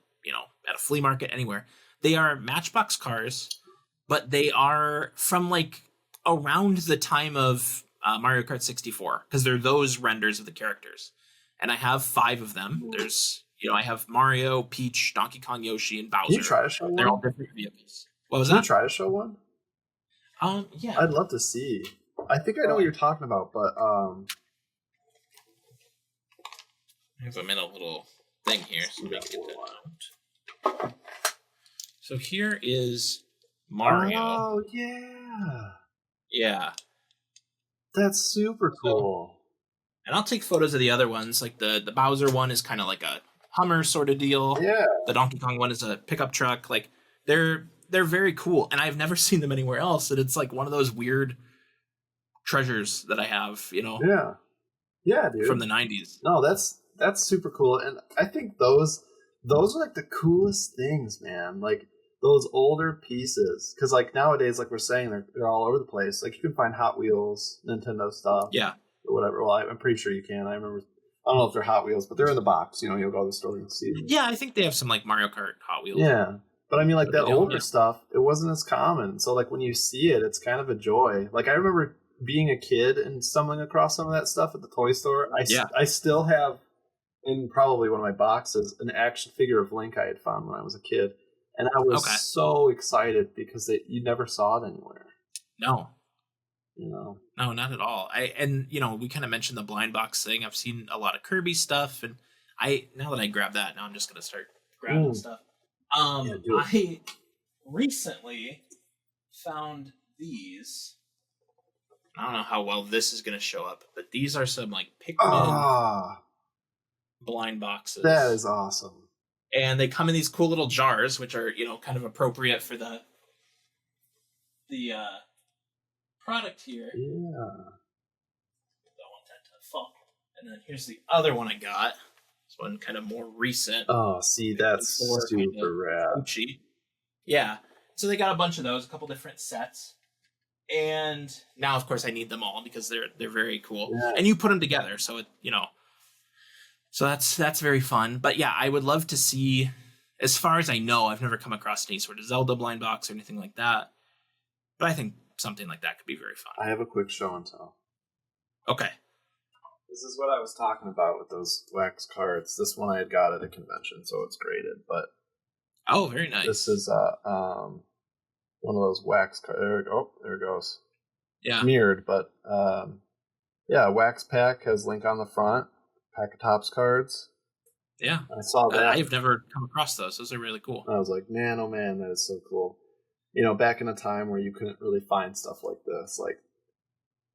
at a flea market, anywhere. They are Matchbox cars, but they are from like around the time of Mario Kart 64, because they're those renders of the characters. And I have 5 of them. There's, I have Mario, Peach, Donkey Kong, Yoshi, and Bowser. Can you try to show one? They're all different vehicles. What was that? Can you try to show one? Yeah. I'd love to see. I think I know what you're talking about, but I have them in a little thing here, so we can get that out. So here is Mario. Oh yeah. Yeah. That's super cool. And I'll take photos of the other ones. Like the Bowser one is kind of like a Hummer sort of deal. Yeah. The Donkey Kong one is a pickup truck. Like, they're very cool, and I've never seen them anywhere else. And it's like one of those weird treasures that I have, Yeah. Yeah, dude. From the 90s. No, that's super cool. And I think those are like the coolest things, man. Like, those older pieces, because like nowadays, like we're saying, they're all over the place. Like, you can find Hot Wheels, Nintendo stuff. Yeah. Or whatever. Well, I'm pretty sure you can. I don't know if they're Hot Wheels, but they're in the box. You'll go to the store and see them. Yeah, I think they have some like Mario Kart Hot Wheels. Yeah, but I mean, like, that older stuff, it wasn't as common. So like, when you see it, it's kind of a joy. Like, I remember being a kid and stumbling across some of that stuff at the toy store. I still have in probably one of my boxes an action figure of Link I had found when I was a kid, and I was so excited because you never saw it anywhere. No. No, not at all. We kind of mentioned the blind box thing. I've seen a lot of Kirby stuff, and now that I grab that, now I'm just gonna start grabbing stuff. I recently found these. I don't know how well this is gonna show up, but these are some like Pikmin blind boxes. That is awesome. And they come in these cool little jars, which are, kind of appropriate for the product here. Yeah. Don't want that to fall. And then here's the other one I got. This one kind of more recent. Oh, see, that's super rad. Gucci. Yeah. So they got a bunch of those, a couple different sets. And now, of course, I need them all because they're very cool. Yeah. And you put them together, so it, so that's very fun. But yeah, I would love to see, as far as I know, I've never come across any sort of Zelda blind box or anything like that. But I think something like that could be very fun. I have a quick show and tell. Okay. This is what I was talking about with those wax cards. This one I had got at a convention, so it's graded. But oh, very nice. This is one of those wax cards. There it goes. Yeah. Mirrored, but wax pack has link on the front. Pack of Topps cards. Yeah. I saw that. I've never come across those. Those are really cool. I was like, man, oh man, that is so cool. Back in a time where you couldn't really find stuff like this, like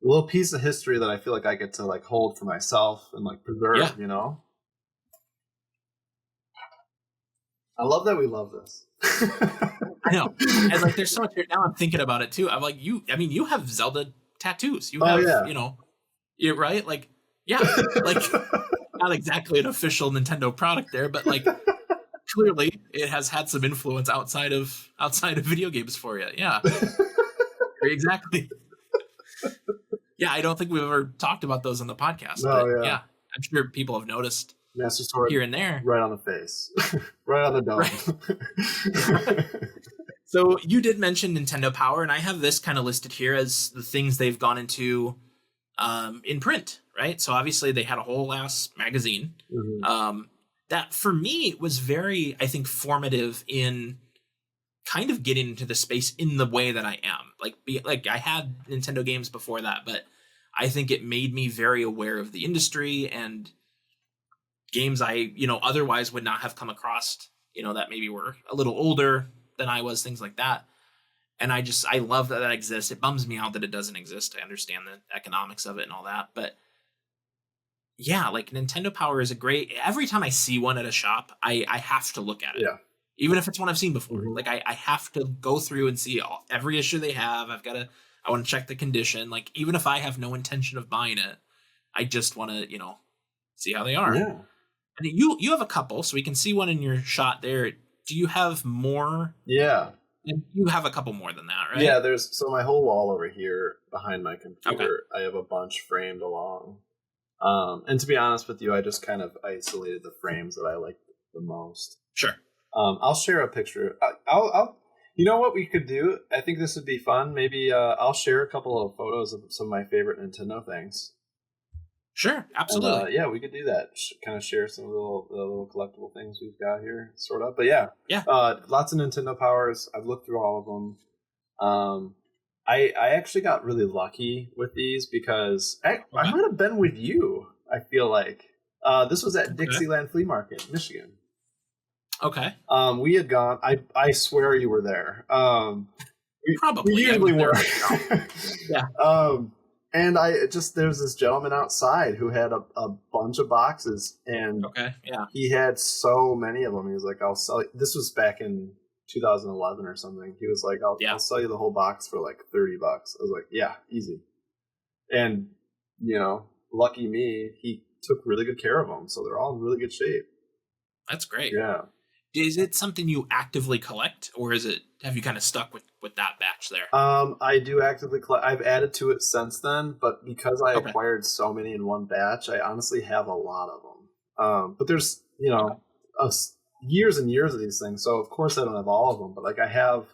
a little piece of history that I feel like I get to like hold for myself and like preserve, I love that we love this. I know. And like there's so much here now I'm thinking about it too. I'm like, you have Zelda tattoos. You have, you're right? Like, yeah, like not exactly an official Nintendo product there, but like clearly it has had some influence outside of video games for you. Yeah. Exactly. Yeah, I don't think we've ever talked about those on the podcast. No, but yeah, I'm sure people have noticed Master Sword here and there. Right on the face. Right on the dome. Right. So you did mention Nintendo Power, and I have this kind of listed here as the things they've gone into in print, right? So obviously they had a whole ass magazine. Mm-hmm. That for me was very, I think, formative in kind of getting into the space in the way that I am. Like I had Nintendo games before that, but I think it made me very aware of the industry and games I, otherwise would not have come across, that maybe were a little older than I was, things like that. And I love that exists. It bums me out that it doesn't exist. I understand the economics of it and all that, but yeah, like Nintendo Power is every time I see one at a shop, I have to look at it. Yeah. Even if it's one I've seen before. Mm-hmm. Like I have to go through and see every issue they have. I want to check the condition. Like even if I have no intention of buying it, I just want to, see how they are. Yeah. And you have a couple, so we can see one in your shot there. Do you have more? Yeah. You have a couple more than that, right? Yeah, so my whole wall over here behind my computer, I have a bunch framed along. And to be honest with you, I just kind of isolated the frames that I like the most. Sure. I'll share a picture. I'll you know what we could do? I think this would be fun. Maybe I'll share a couple of photos of some of my favorite Nintendo things. Sure, absolutely. And, yeah, we could do that. Kind of share some of the little collectible things we've got here, sort of. But yeah. Lots of Nintendo Powers. I've looked through all of them. I actually got really lucky with these because I might have been with you. I feel like this was at Dixieland Flea Market, Michigan. Okay. We had gone. I swear you were there. Probably. We usually were. Yeah. And there's this gentleman outside who had a bunch of boxes, and he had so many of them. He was like, "I'll sell you." This was back in 2011 or something. He was like, I'll sell you the whole box for like $30. I was like, yeah, easy. And lucky me, he took really good care of them, so they're all in really good shape. That's great. Yeah. Is it something you actively collect, or have you kind of stuck with that batch there? I do actively collect. I've added to it since then, but because I acquired so many in one batch, I honestly have a lot of them. But there's years and years of these things, so of course I don't have all of them, but like I have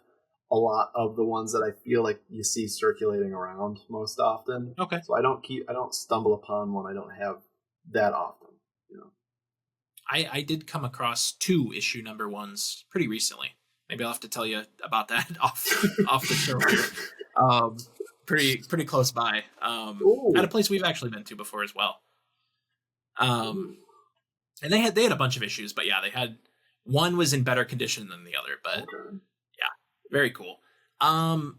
a lot of the ones that I feel like you see circulating around most often. Okay. So I don't stumble upon one I don't have that often. I did come across 2 issue number 1s pretty recently. Maybe I'll have to tell you about that off the show. Pretty close by. At a place we've actually been to before as well. And they had a bunch of issues, but yeah, they had one was in better condition than the other, but yeah, very cool. Other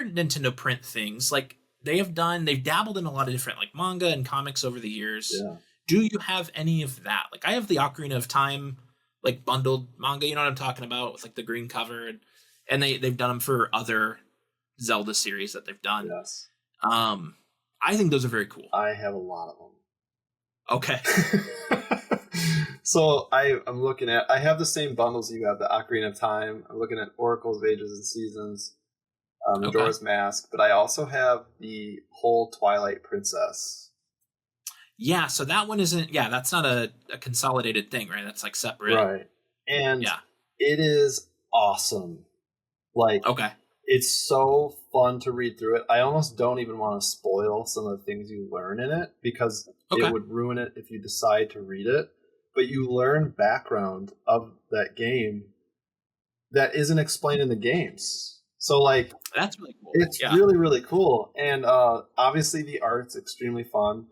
Nintendo print things, like they've dabbled in a lot of different like manga and comics over the years. Yeah. Do you have any of that? Like I have the Ocarina of Time like bundled manga, you know what I'm talking about, with like the green cover, and they've done them for other Zelda series that they've done. Yes. I think those are very cool. I have a lot of them. Okay. So I'm looking at, I have the same bundles you have, the Ocarina of Time. I'm looking at Oracles of Ages and Seasons, Majora's Mask, but I also have the whole Twilight Princess. Yeah, so that one isn't, that's not a consolidated thing, right? That's like separate. Right. And it is awesome. Like, it's so fun to read through it. I almost don't even want to spoil some of the things you learn in it, because it would ruin it if you decide to read it. But you learn background of that game that isn't explained in the games. So, like, that's really cool. It's really, really cool. And obviously the art's extremely fun.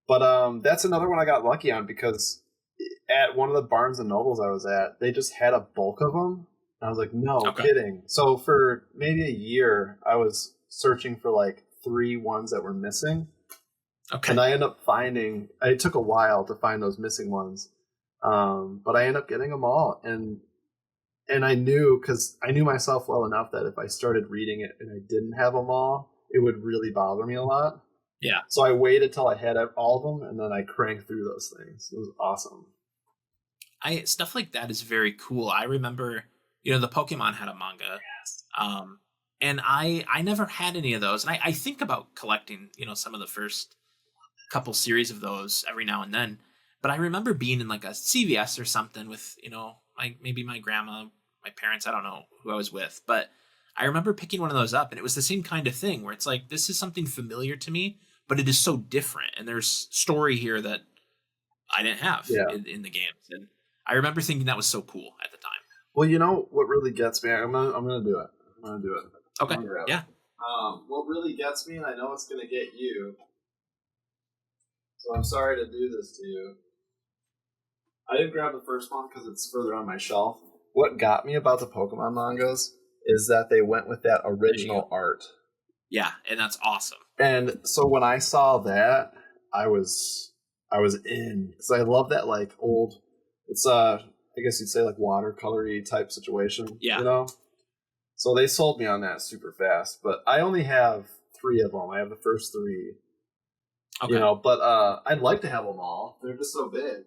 But that's another one I got lucky on, because at one of the Barnes and Nobles I was at, they just had a bulk of them. And I was like, no kidding. So for maybe a year, I was searching for like 3 ones that were missing. And I ended up finding, it took a while to find those missing ones. But I ended up getting them all. And I knew, because I knew myself well enough that if I started reading it and I didn't have them all, it would really bother me a lot. Yeah. So I waited till I had all of them, and then I cranked through those things. It was awesome. Stuff like that is very cool. I remember, the Pokemon had a manga. Yes. And I never had any of those. And I think about collecting, some of the first couple series of those every now and then. But I remember being in like a CVS or something with, maybe my grandma, my parents, I don't know who I was with. But I remember picking one of those up, and it was the same kind of thing where it's like, this is something familiar to me, but it is so different. And there's story here that I didn't have in the games. And I remember thinking that was so cool at the time. Well, you know what really gets me? I'm gonna do it. Okay. Yeah. What really gets me, and I know it's gonna get you, so I'm sorry to do this to you. I didn't grab the first one because it's further on my shelf. What got me about the Pokemon mangas is that they went with that original art. Yeah, and that's awesome. And so when I saw that, I was in, because I love that like old. It's I guess you'd say like watercolory type situation. Yeah. So they sold me on that super fast, but I only have 3 of them. I have the first 3. Okay. But I'd like to have them all. They're just so big.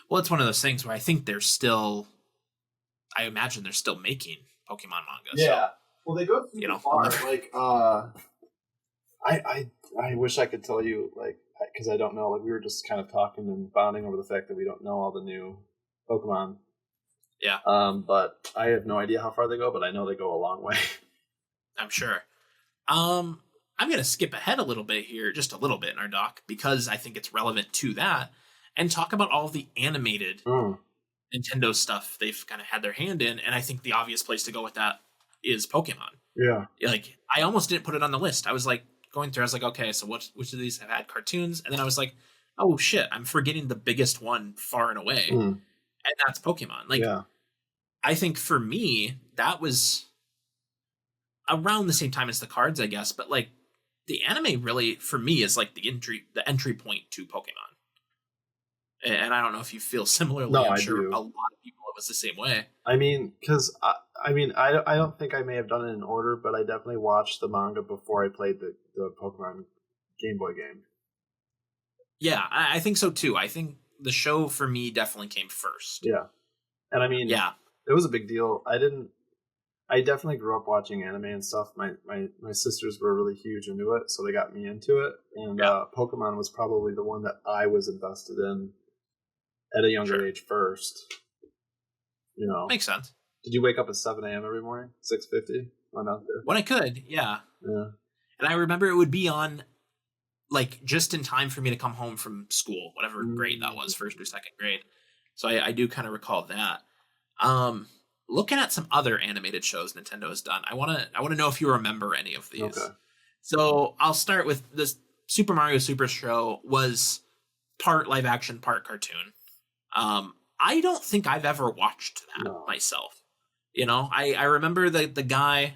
Well, it's one of those things where I think I imagine they're still making Pokemon manga. Yeah. So, well, they go far. Like, I wish I could tell you, like, because I don't know. Like, we were just kind of talking and bonding over the fact that we don't know all the new Pokemon. Yeah. But I have no idea how far they go, but I know they go a long way. I'm sure. I'm going to skip ahead a little bit here, just a little bit in our doc, because I think it's relevant to that, and talk about all the animated Nintendo stuff they've kind of had their hand in. And I think the obvious place to go with that is Pokemon. Yeah. Like, I almost didn't put it on the list. I was like going through, I was like, okay, so which of these have had cartoons? And then I was like, oh shit, I'm forgetting the biggest one far and away. And that's Pokemon. Like, I think for me, that was around the same time as the cards, I guess. But like, the anime really, for me, is like the entry point to Pokemon. And I don't know if you feel similarly. No, I'm I sure do. a lot of people, it was the same way. I mean, because I don't think I may have done it in order, but I definitely watched the manga before I played the Pokemon Game Boy game. Yeah, I think so too. I think the show for me definitely came first. Yeah. And I mean, it was a big deal. I definitely grew up watching anime and stuff. My sisters were really huge into it, so they got me into it. And Pokemon was probably the one that I was invested in at a younger age first. Makes sense. Did you wake up at 7 a.m. every morning? 6:50? Went out there? When I could, yeah. And I remember it would be on, like, just in time for me to come home from school, whatever grade that was, first or second grade. So I do kind of recall that. Looking at some other animated shows Nintendo has done, I want to know if you remember any of these. Okay. So I'll start with this. Super Mario Super Show was part live action, part cartoon. I don't think I've ever watched that myself. I remember the guy,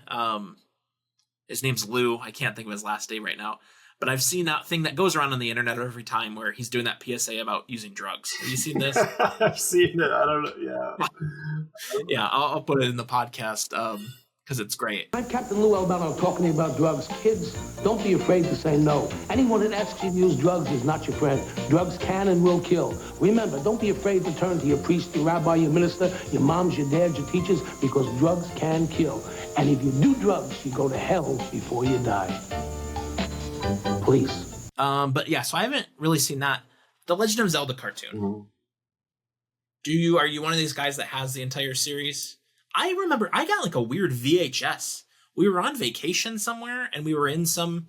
his name's Lou. I can't think of his last name right now. but I've seen that thing that goes around on the internet every time where he's doing that PSA about using drugs. Have you seen this? I've seen it. I don't know. Yeah. Yeah, I'll put it in the podcast because it's great. I'm Captain Lou Albano talking about drugs. Kids, don't be afraid to say no. Anyone that asks you to use drugs is not your friend. Drugs can and will kill. Remember, don't be afraid to turn to your priest, your rabbi, your minister, your moms, your dads, your teachers, because drugs can kill. And if you do drugs, you go to hell before you die. Please. But yeah, so I haven't really seen that. The Legend of Zelda cartoon. Mm-hmm. Are you one of these guys that has the entire series? I remember I got like a weird VHS. We were on vacation somewhere and we were in some,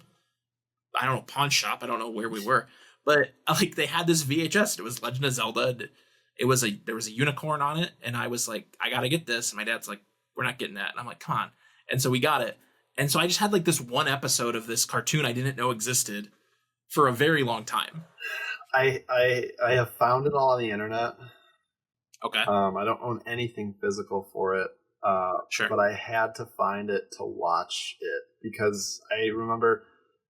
I don't know, pawn shop. I don't know where we were, but like they had this VHS. It was Legend of Zelda. There was a unicorn on it. And I was like, I got to get this. And my dad's like, we're not getting that. And I'm like, come on. And so we got it. And so I just had like this one episode of this cartoon I didn't know existed for a very long time. I have found it all on the internet. Okay. I don't own anything physical for it. Sure. But I had to find it to watch it because I remember,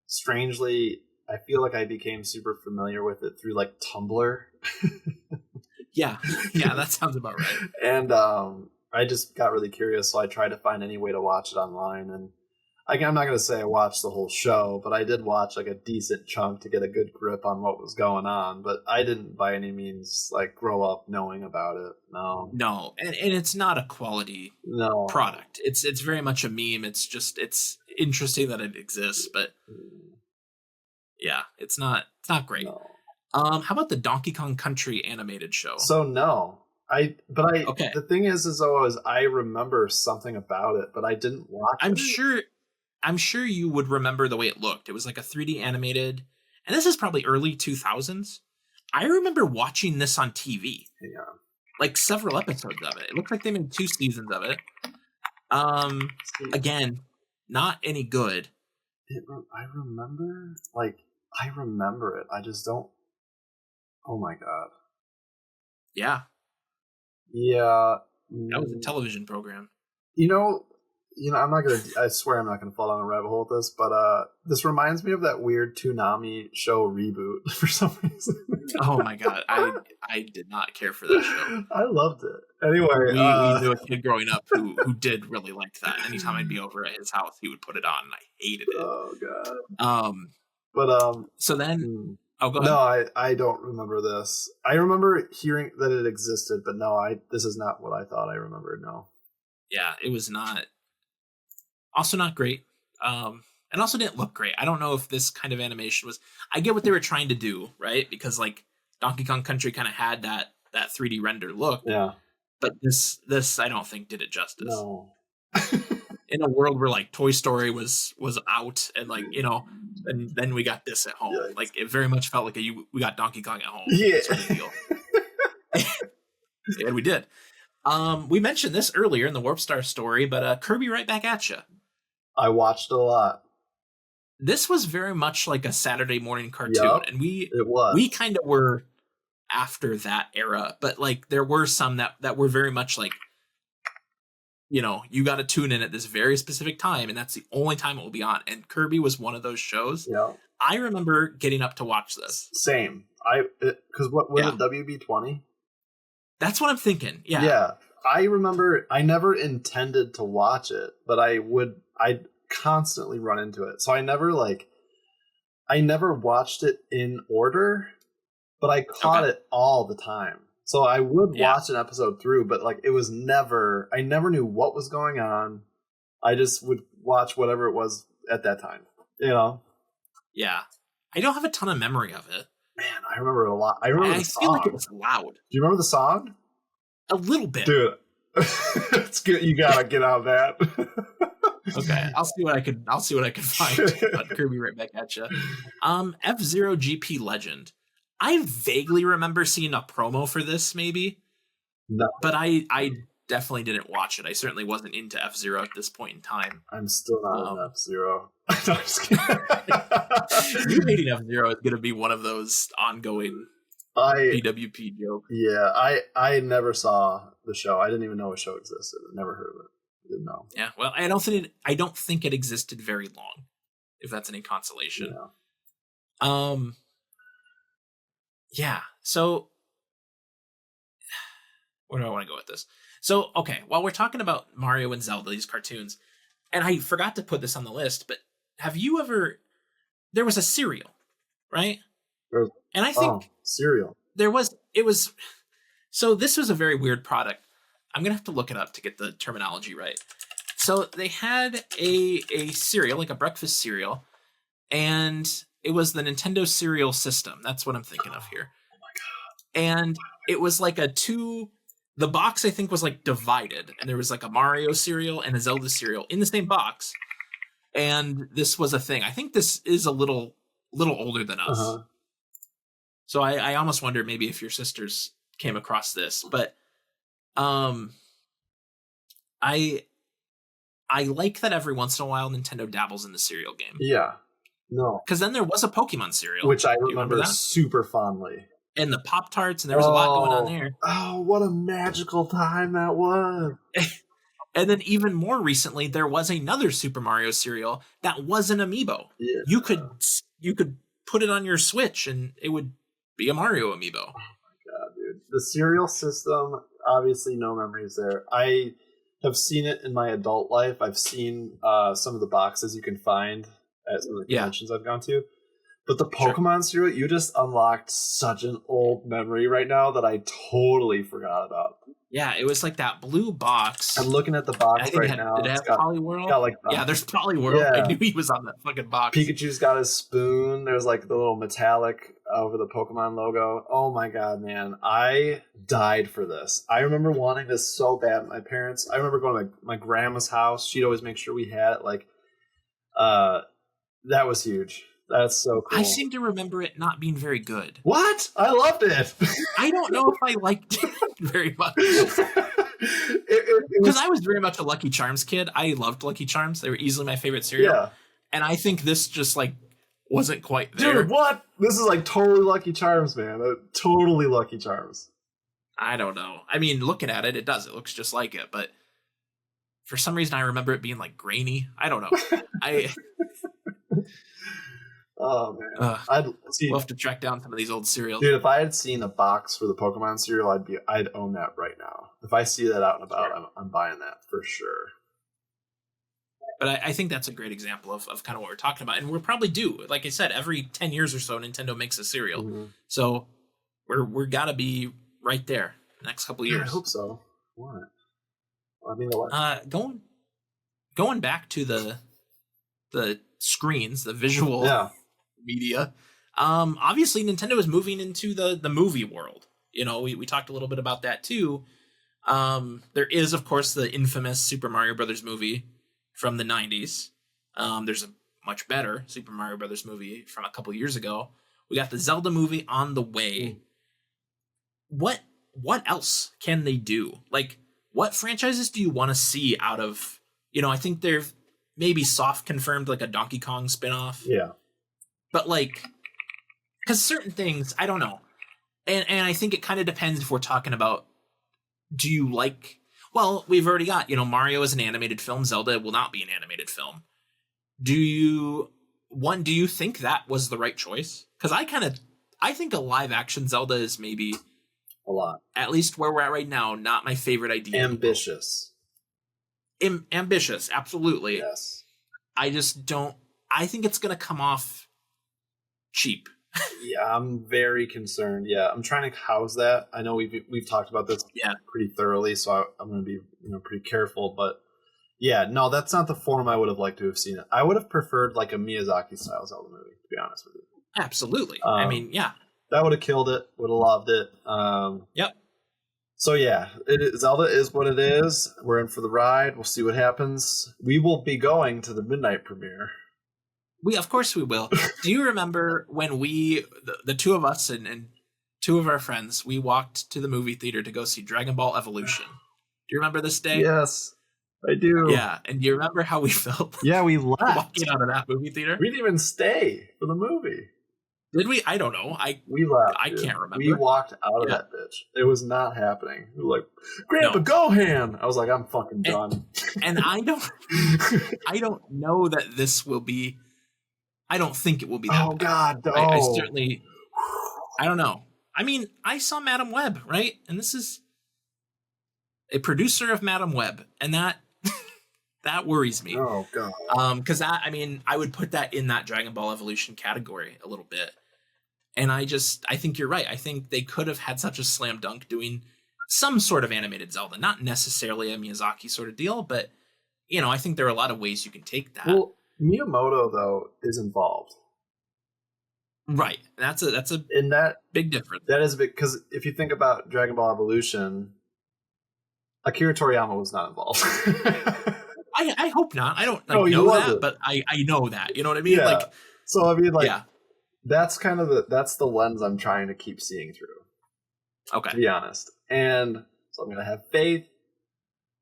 strangely, I feel like I became super familiar with it through like Tumblr. Yeah, that sounds about right. And I just got really curious, so I tried to find any way to watch it online. And I'm not going to say I watched the whole show, but I did watch like a decent chunk to get a good grip on what was going on. But I didn't by any means like grow up knowing about it. No, and it's not a quality product. It's very much a meme. It's interesting that it exists, but yeah, it's not great. No. How about the Donkey Kong Country animated show? So no. Okay. The thing is I remember something about it, but I didn't watch it. I'm sure you would remember the way it looked. It was like a 3D animated, and this is probably early 2000s. I remember watching this on TV. Yeah. Like several episodes of it. It looked like they made 2 seasons of it. Again, not any good. I remember it. I just don't. Oh my god. Yeah. Yeah. That was a television program. I swear I'm not gonna fall down a rabbit hole with this, but this reminds me of that weird Toonami show reboot for some reason. Oh my god, I did not care for that show. I loved it. Anyway, we knew a kid growing up who did really like that. Anytime I'd be over at his house, he would put it on, and I hated it. Oh god. So then, go ahead. No, I don't remember this. I remember hearing that it existed, but no, this is not what I thought I remembered. No. Yeah, it was not. Also not great. And also didn't look great. I don't know if this kind of animation was. I get what they were trying to do, right? Because like Donkey Kong Country kind of had that 3D render look. Yeah. But this I don't think did it justice. No. In a world where like Toy Story was out and like and then we got this at home. Yikes. Like it very much felt like we got Donkey Kong at home. Yeah. Sort of deal. And we did. We mentioned this earlier in the Warp Star story, but Kirby Right Back at Ya. I watched a lot. This was very much like a Saturday morning cartoon, and we kind of were after that era, but like there were some that were very much like, you got to tune in at this very specific time, and that's the only time it will be on. And Kirby was one of those shows. Yeah, I remember getting up to watch this. Same. Because what was it, WB20? That's what I'm thinking. Yeah. Yeah. I remember I never intended to watch it, but I'd constantly run into it. So I never watched it in order, but I caught it all the time. So I would watch an episode through, but like it was I never knew what was going on. I just would watch whatever it was at that time, Yeah. I don't have a ton of memory of it. Man, I remember it a lot. I remember the song. I feel like it was loud. Do you remember the song? A little bit. Dude, it's good. You gotta get on that. Okay, I'll see what I can find on Kirby Right Back at Ya. F-Zero GP Legend. I vaguely remember seeing a promo for this, maybe. No. But I definitely didn't watch it. I certainly wasn't into F-Zero at this point in time. I'm still not an F-Zero. No, I'm just kidding. You hating F-Zero is going to be one of those ongoing PWP jokes. Yeah, I never saw the show. I didn't even know a show existed. I never heard of it. I didn't know. Yeah, well, I don't think it existed very long, if that's any consolation. Um, yeah. So where do I want to go with this? So, okay, while we're talking about Mario and Zelda, these cartoons, and I forgot to put this on the list, but have you ever, there was a cereal, right? And I think cereal. So this was a very weird product. I'm going to have to look it up to get the terminology right. So they had a cereal, like a breakfast cereal, and it was the Nintendo cereal system. That's what I'm thinking of here. Oh my God. And it was like the box, I think, was like divided, and there was like a Mario cereal and a Zelda cereal in the same box. And this was a thing. I think this is a little older than us. Uh-huh. So I almost wonder maybe if your sisters came across this, but I like that every once in a while Nintendo dabbles in the cereal game. Yeah. No. Because then there was a Pokemon cereal. Which I remember super fondly. And the Pop-Tarts, and there was a lot going on there. Oh, what a magical time that was. And then even more recently, there was another Super Mario cereal that was an amiibo. Yeah. You could put it on your Switch, and it would be a Mario amiibo. Oh my God, dude. The cereal system, obviously no memories there. I have seen it in my adult life. I've seen some of the boxes you can find at some of the conventions I've gone to. But the Pokemon cereal, you just unlocked such an old memory right now that I totally forgot about. Yeah, it was like that blue box. I'm looking at the box right now. Did it have Poliwhirl? Like, yeah, there's Poliwhirl. Yeah. I knew he was on that fucking box. Pikachu's got his spoon. There's like the little metallic over the Pokemon logo. Oh my God, man. I died for this. I remember wanting this so bad. My parents, I remember going to my grandma's house. She'd always make sure we had it. Like, that was huge. That's so cool. I seem to remember it not being very good. What? I loved it. I don't know if I liked it very much. Because I was very much a Lucky Charms kid. I loved Lucky Charms. They were easily my favorite cereal. Yeah. And I think this just like wasn't quite there. Dude, what? This is like totally Lucky Charms, man. Totally Lucky Charms. I don't know. I mean, looking at it, it does. It looks just like it. But for some reason, I remember it being like grainy. I don't know. Oh man, we'll have to track down some of these old cereals. Dude, if I had seen a box for the Pokemon cereal, I'd own that right now. If I see that out and about, I'm buying that for sure. But I think that's a great example of kind of what we're talking about, and we're probably due. Like I said, every 10 years or so, Nintendo makes a cereal, so we're gotta be right there the next couple of years. I hope so. What? I mean, going back to the screens, the visual media. Obviously Nintendo is moving into the movie world. You know, we talked a little bit about that too. There is, of course, the infamous Super Mario Brothers movie from the 90s. There's a much better Super Mario Brothers movie from a couple years ago. We got the Zelda movie on the way. What else can they do? Like, what franchises do you want to see out of, I think they've maybe soft confirmed like a Donkey Kong spinoff. Yeah. But like, because certain things, I don't know. And I think it kind of depends if we're talking about, do you like, well, we've already got, Mario is an animated film. Zelda will not be an animated film. Do you think that was the right choice? Because I think a live action Zelda is maybe a lot, at least where we're at right now, not my favorite idea. Ambitious. Ambitious, absolutely. Yes. I just don't. I think it's going to come off cheap. Yeah, I'm very concerned. Yeah, I'm trying to house that. I know we've talked about this pretty thoroughly, so I'm going to be pretty careful. But yeah, no, that's not the form I would have liked to have seen it. I would have preferred like a Miyazaki style Zelda movie, to be honest with you. Absolutely. I mean, yeah, that would have killed it. Would have loved it. Yep. So yeah, Zelda is what it is. We're in for the ride. We'll see what happens. We will be going to the midnight premiere. Of course we will. Do you remember when the two of us and two of our friends, we walked to the movie theater to go see Dragon Ball Evolution? Do you remember this day? Yes, I do. Yeah, and do you remember how we felt? Yeah, we left. Walking out of that movie theater. We didn't even stay for the movie. Did we? I don't know. We left. I can't remember. We walked out of that bitch. It was not happening. We were like, Grandpa, Gohan! I was like, I'm fucking done. And I don't know that this will be I don't think it will be that Oh bad. God, no. I certainly, I don't know. I mean, I saw Madam Web, right? And this is a producer of Madam Web, and that that worries me. Oh God. Because I mean, I would put that in that Dragon Ball Evolution category a little bit. And I think you're right. I think they could have had such a slam dunk doing some sort of animated Zelda, not necessarily a Miyazaki sort of deal, but I think there are a lot of ways you can take that. Well, Miyamoto though is involved. Right. That's a in that big difference. That is big, because if you think about Dragon Ball Evolution, Akira Toriyama was not involved. I hope not. I don't know that, but I know that. You know what I mean? Yeah. Like, so I mean, like, yeah. That's kind of that's the lens I'm trying to keep seeing through. Okay. To be honest. And so I'm gonna have faith.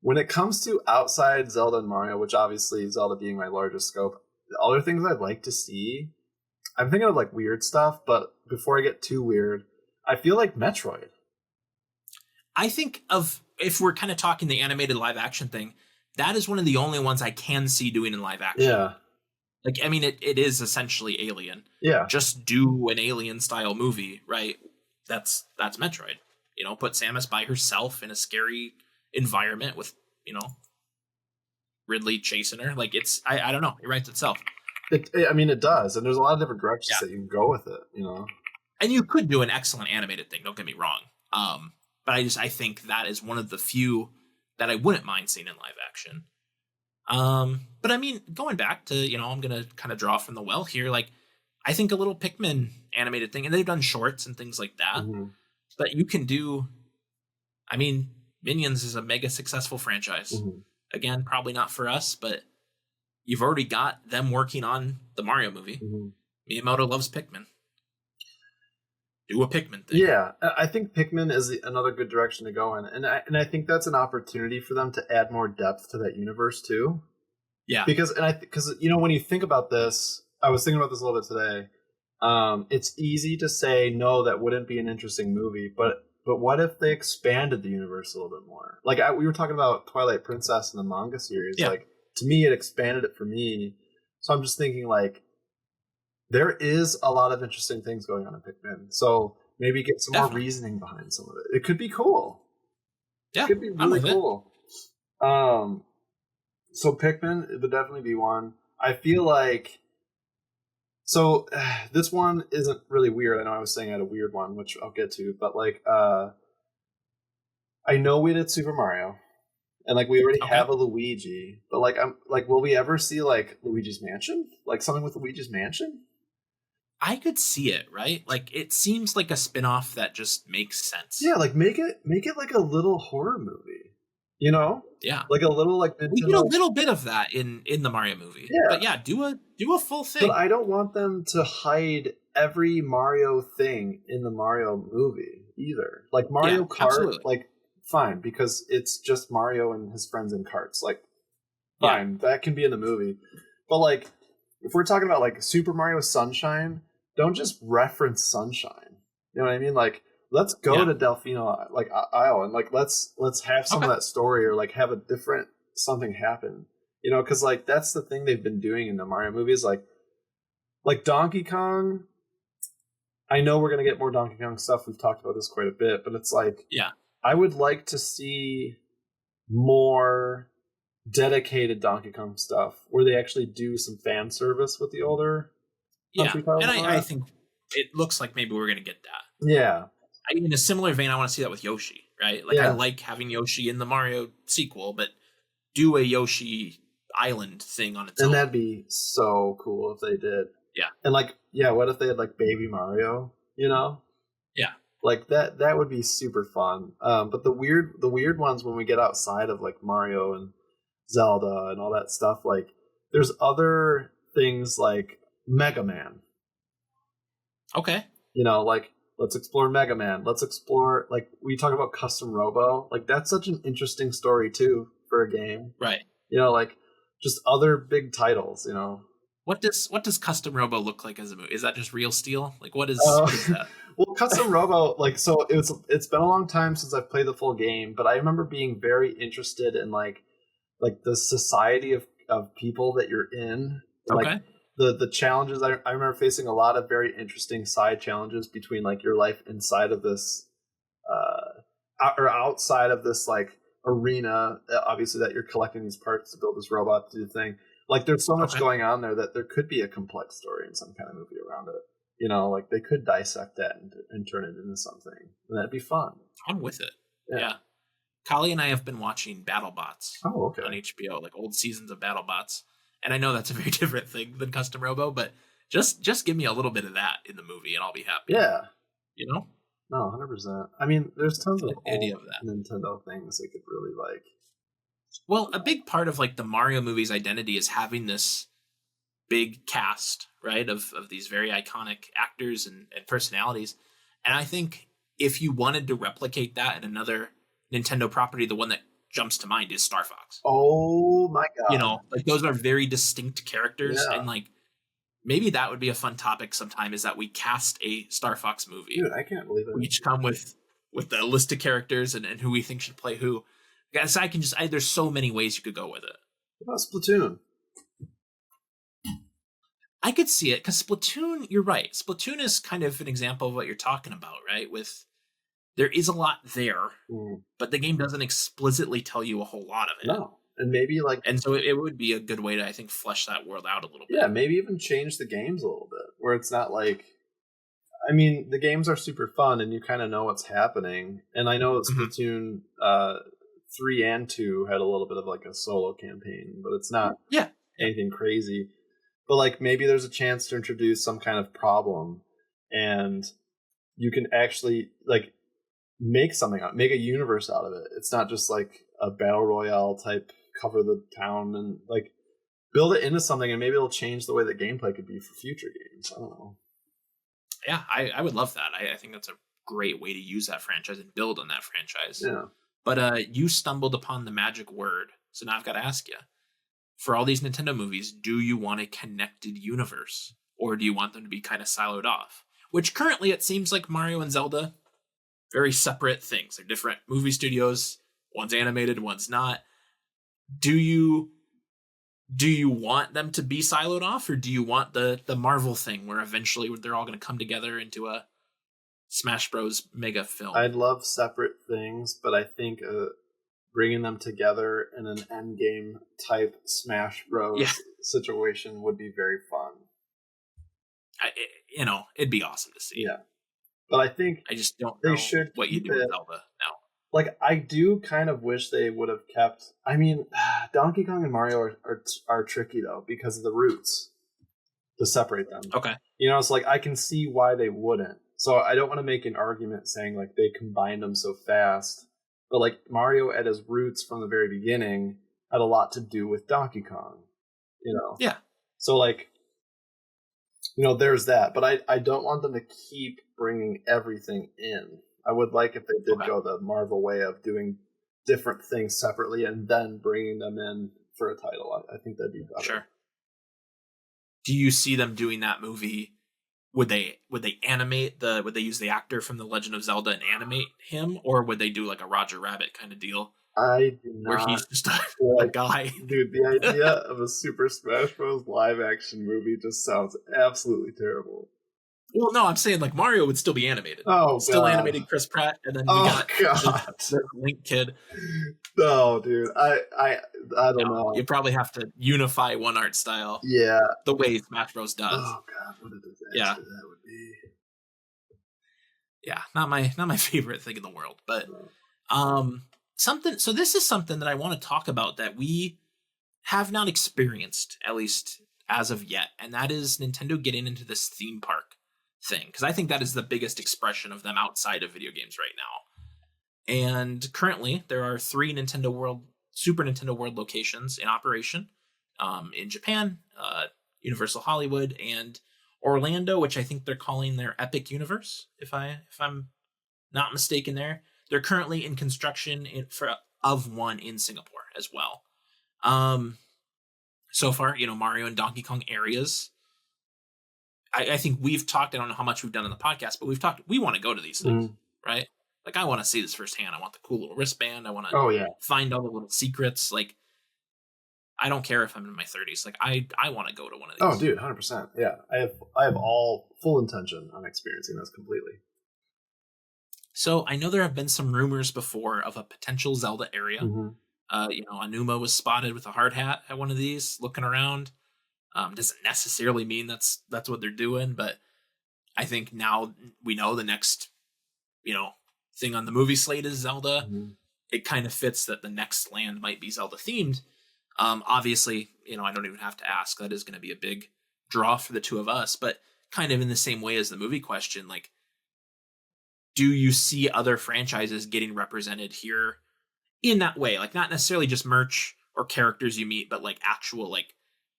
When it comes to outside Zelda and Mario, which obviously Zelda being my largest scope, the other things I'd like to see, I'm thinking of like weird stuff, but before I get too weird, I feel like Metroid. I think if we're kind of talking the animated live action thing, that is one of the only ones I can see doing in live action. Yeah. Like, I mean, it is essentially Alien. Yeah. Just do an Alien style movie, right? That's Metroid. Put Samus by herself in a scary environment with, Ridley chasing her. Like, I don't know. It writes itself. It does. And there's a lot of different directions that you can go with it, And you could do an excellent animated thing. Don't get me wrong. But I think that is one of the few that I wouldn't mind seeing in live action. But I mean, going back to, I'm going to kind of draw from the well here. Like, I think a little Pikmin animated thing, and they've done shorts and things like that. Mm-hmm. But you can do, I mean, Minions is a mega successful franchise. Mm-hmm. Again, probably not for us, but you've already got them working on the Mario movie. Mm-hmm. Miyamoto loves Pikmin. Do a Pikmin thing. Yeah, I think Pikmin is another good direction to go in. And I think that's an opportunity for them to add more depth to that universe too. Yeah. Because when you think about this, I was thinking about this a little bit today. It's easy to say, no, that wouldn't be an interesting movie, but what if they expanded the universe a little bit more? Like, we were talking about Twilight Princess in the manga series. Yeah. Like, to me, it expanded it for me. So I'm just thinking, like, there is a lot of interesting things going on in Pikmin. So maybe get some more reasoning behind some of it. It could be cool. Yeah. It could be really cool. So Pikmin, it would definitely be one. I feel like... So this one isn't really weird. I know I was saying I had a weird one, which I'll get to. But, like, I know we did Super Mario. And, like, we already have a Luigi. But, like, will we ever see, like, Luigi's Mansion? Like, something with Luigi's Mansion? I could see it, right? Like, it seems like a spin-off that just makes sense. Yeah, like make it like a little horror movie. Yeah. Like a little, like, Nintendo. We get a little bit of that in the Mario movie. Yeah. But yeah, do a full thing. But I don't want them to hide every Mario thing in the Mario movie either. Like Mario Kart, absolutely. Like, fine, because it's just Mario and his friends in carts. Like, fine, that can be in the movie. But, like, if we're talking about, like, Super Mario Sunshine, don't just reference Sunshine. You know what I mean? Like, let's go to Delfino, like, Isle, and, like, let's have some of that story, or, like, have a different something happen. Because, like, that's the thing they've been doing in the Mario movies. Like Donkey Kong, I know we're going to get more Donkey Kong stuff. We've talked about this quite a bit, but it's like, I would like to see more dedicated Donkey Kong stuff where they actually do some fan service with the older country titles. And I think it looks like maybe we're going to get that. Yeah. In a similar vein, I want to see that with Yoshi, right? Like, I like having Yoshi in the Mario sequel, but do a Yoshi Island thing on its own. And that'd be so cool if they did. Yeah. And, like, what if they had, like, Baby Mario, Yeah. Like, that would be super fun. But the weird ones, when we get outside of, like, Mario and Zelda and all that stuff, like, there's other things like Mega Man. Okay. Like, let's explore Mega Man. Let's explore, like, we talk about Custom Robo. Like, that's such an interesting story too for a game. Right. Like, just other big titles, What does Custom Robo look like as a movie? Is that just Real Steel? Like, what is that? Well, Custom Robo, like, so it's been a long time since I've played the full game, but I remember being very interested in like the society of people that you're in. Like, the challenges. I remember facing a lot of very interesting side challenges between like your life inside of this or outside of this like arena, obviously, that you're collecting these parts to build this robot to do the thing. Like there's so much going on there that there could be a complex story in some kind of movie around it. You know, like they could dissect that and turn it into something, and that'd be fun. I'm with it. Yeah. Kali and I have been watching BattleBots on HBO, like old seasons of BattleBots. And I know that's a very different thing than Custom Robo, but just give me a little bit of that in the movie and I'll be happy. Yeah. You know? No, 100%. I mean, there's tons of idea of that. Nintendo things they could really like. Well, a big part of like the Mario movie's identity is having this big cast, right, of these very iconic actors and personalities. And I think if you wanted to replicate that in another Nintendo property, the one that jumps to mind is Star Fox. Oh my god. You know, like those are very distinct characters, and like maybe that would be a fun topic sometime, is that we cast a Star Fox movie. Dude, I can't believe it. We each come with the list of characters and who we think should play who. Guys, there's so many ways you could go with it. What about Splatoon? I could see it, because Splatoon, you're right. Splatoon is kind of an example of what you're talking about, right? There is a lot there, but the game doesn't explicitly tell you a whole lot of it. No. And maybe and so it would be a good way to, I think, flesh that world out a little bit. Yeah, maybe even change the games a little bit, where it's not like, I mean, the games are super fun and you kind of know what's happening. And I know that Splatoon 3 and 2 had a little bit of like a solo campaign, but it's not anything crazy. But like maybe there's a chance to introduce some kind of problem, and you can actually like make a universe out of it. It's not just like a battle royale type, cover the town, and like build it into something, and maybe it'll change the way the gameplay could be for future games. I don't know. Yeah, I would love that. I think that's a great way to use that franchise and build on that franchise. Yeah. But you stumbled upon the magic word, so now I've got to ask you, for all these Nintendo movies, do you want a connected universe, or do you want them to be kind of siloed off? Which currently it seems like Mario and Zelda, very separate things. They're different movie studios. One's animated, one's not. Do you want them to be siloed off, or do you want the Marvel thing where eventually they're all going to come together into a Smash Bros. Mega film? I'd love separate things, but I think bringing them together in an endgame type Smash Bros. Situation would be very fun. It'd be awesome to see. Yeah. But I think I just don't know should what you do with Zelda now. Like, I do kind of wish they would have kept... I mean, Donkey Kong and Mario are tricky, though, because of the roots to separate them. Okay. You know, it's like, I can see why they wouldn't. So I don't want to make an argument saying, like, they combined them so fast. But, like, Mario at his roots from the very beginning had a lot to do with Donkey Kong. You know? Yeah. So, like, you know, there's that. But I don't want them to keep bringing everything in. I would like if they did go the Marvel way of doing different things separately and then bringing them in for a title. I think that'd be better. Sure. Do you see them doing that movie? Would they animate would they use the actor from The Legend of Zelda and animate him, or would they do like a Roger Rabbit kind of deal? I do not. Where he's just a guy. Dude, the idea of a Super Smash Bros. Live action movie just sounds absolutely terrible. Well, no, I'm saying like Mario would still be animated. Oh, still animated Chris Pratt, and then we got the Link kid. No, dude, I don't know. You probably have to unify one art style. Yeah, the way Smash Bros. Does. Oh god, what a disaster that would be. Yeah, not my favorite thing in the world, but something. So this is something that I want to talk about that we have not experienced, at least as of yet, and that is Nintendo getting into this theme park thing, because I think that is the biggest expression of them outside of video games right now. And currently there are 3 Super Nintendo World locations in operation, in Japan, Universal Hollywood, and Orlando, which I think they're calling their Epic Universe, if I'm not mistaken. They're currently in construction of one in Singapore as well. So far, Mario and Donkey Kong areas, I think we've talked, I don't know how much we've done on the podcast, but we've talked, we want to go to these things, right? Like, I want to see this firsthand. I want the cool little wristband. I want to find all the little secrets. Like, I don't care if I'm in my 30s. Like I want to go to one of these. Oh, dude, 100%. Yeah, I have all full intention on experiencing this completely. So I know there have been some rumors before of a potential Zelda area. Mm-hmm. Anuma was spotted with a hard hat at one of these, looking around. Doesn't necessarily mean that's what they're doing, but I think now we know the next, thing on the movie slate is Zelda. Mm-hmm. It kind of fits that the next land might be Zelda themed. Obviously, I don't even have to ask. That is going to be a big draw for the two of us, but kind of in the same way as the movie question, like, do you see other franchises getting represented here in that way? Like, not necessarily just merch or characters you meet, but like actual like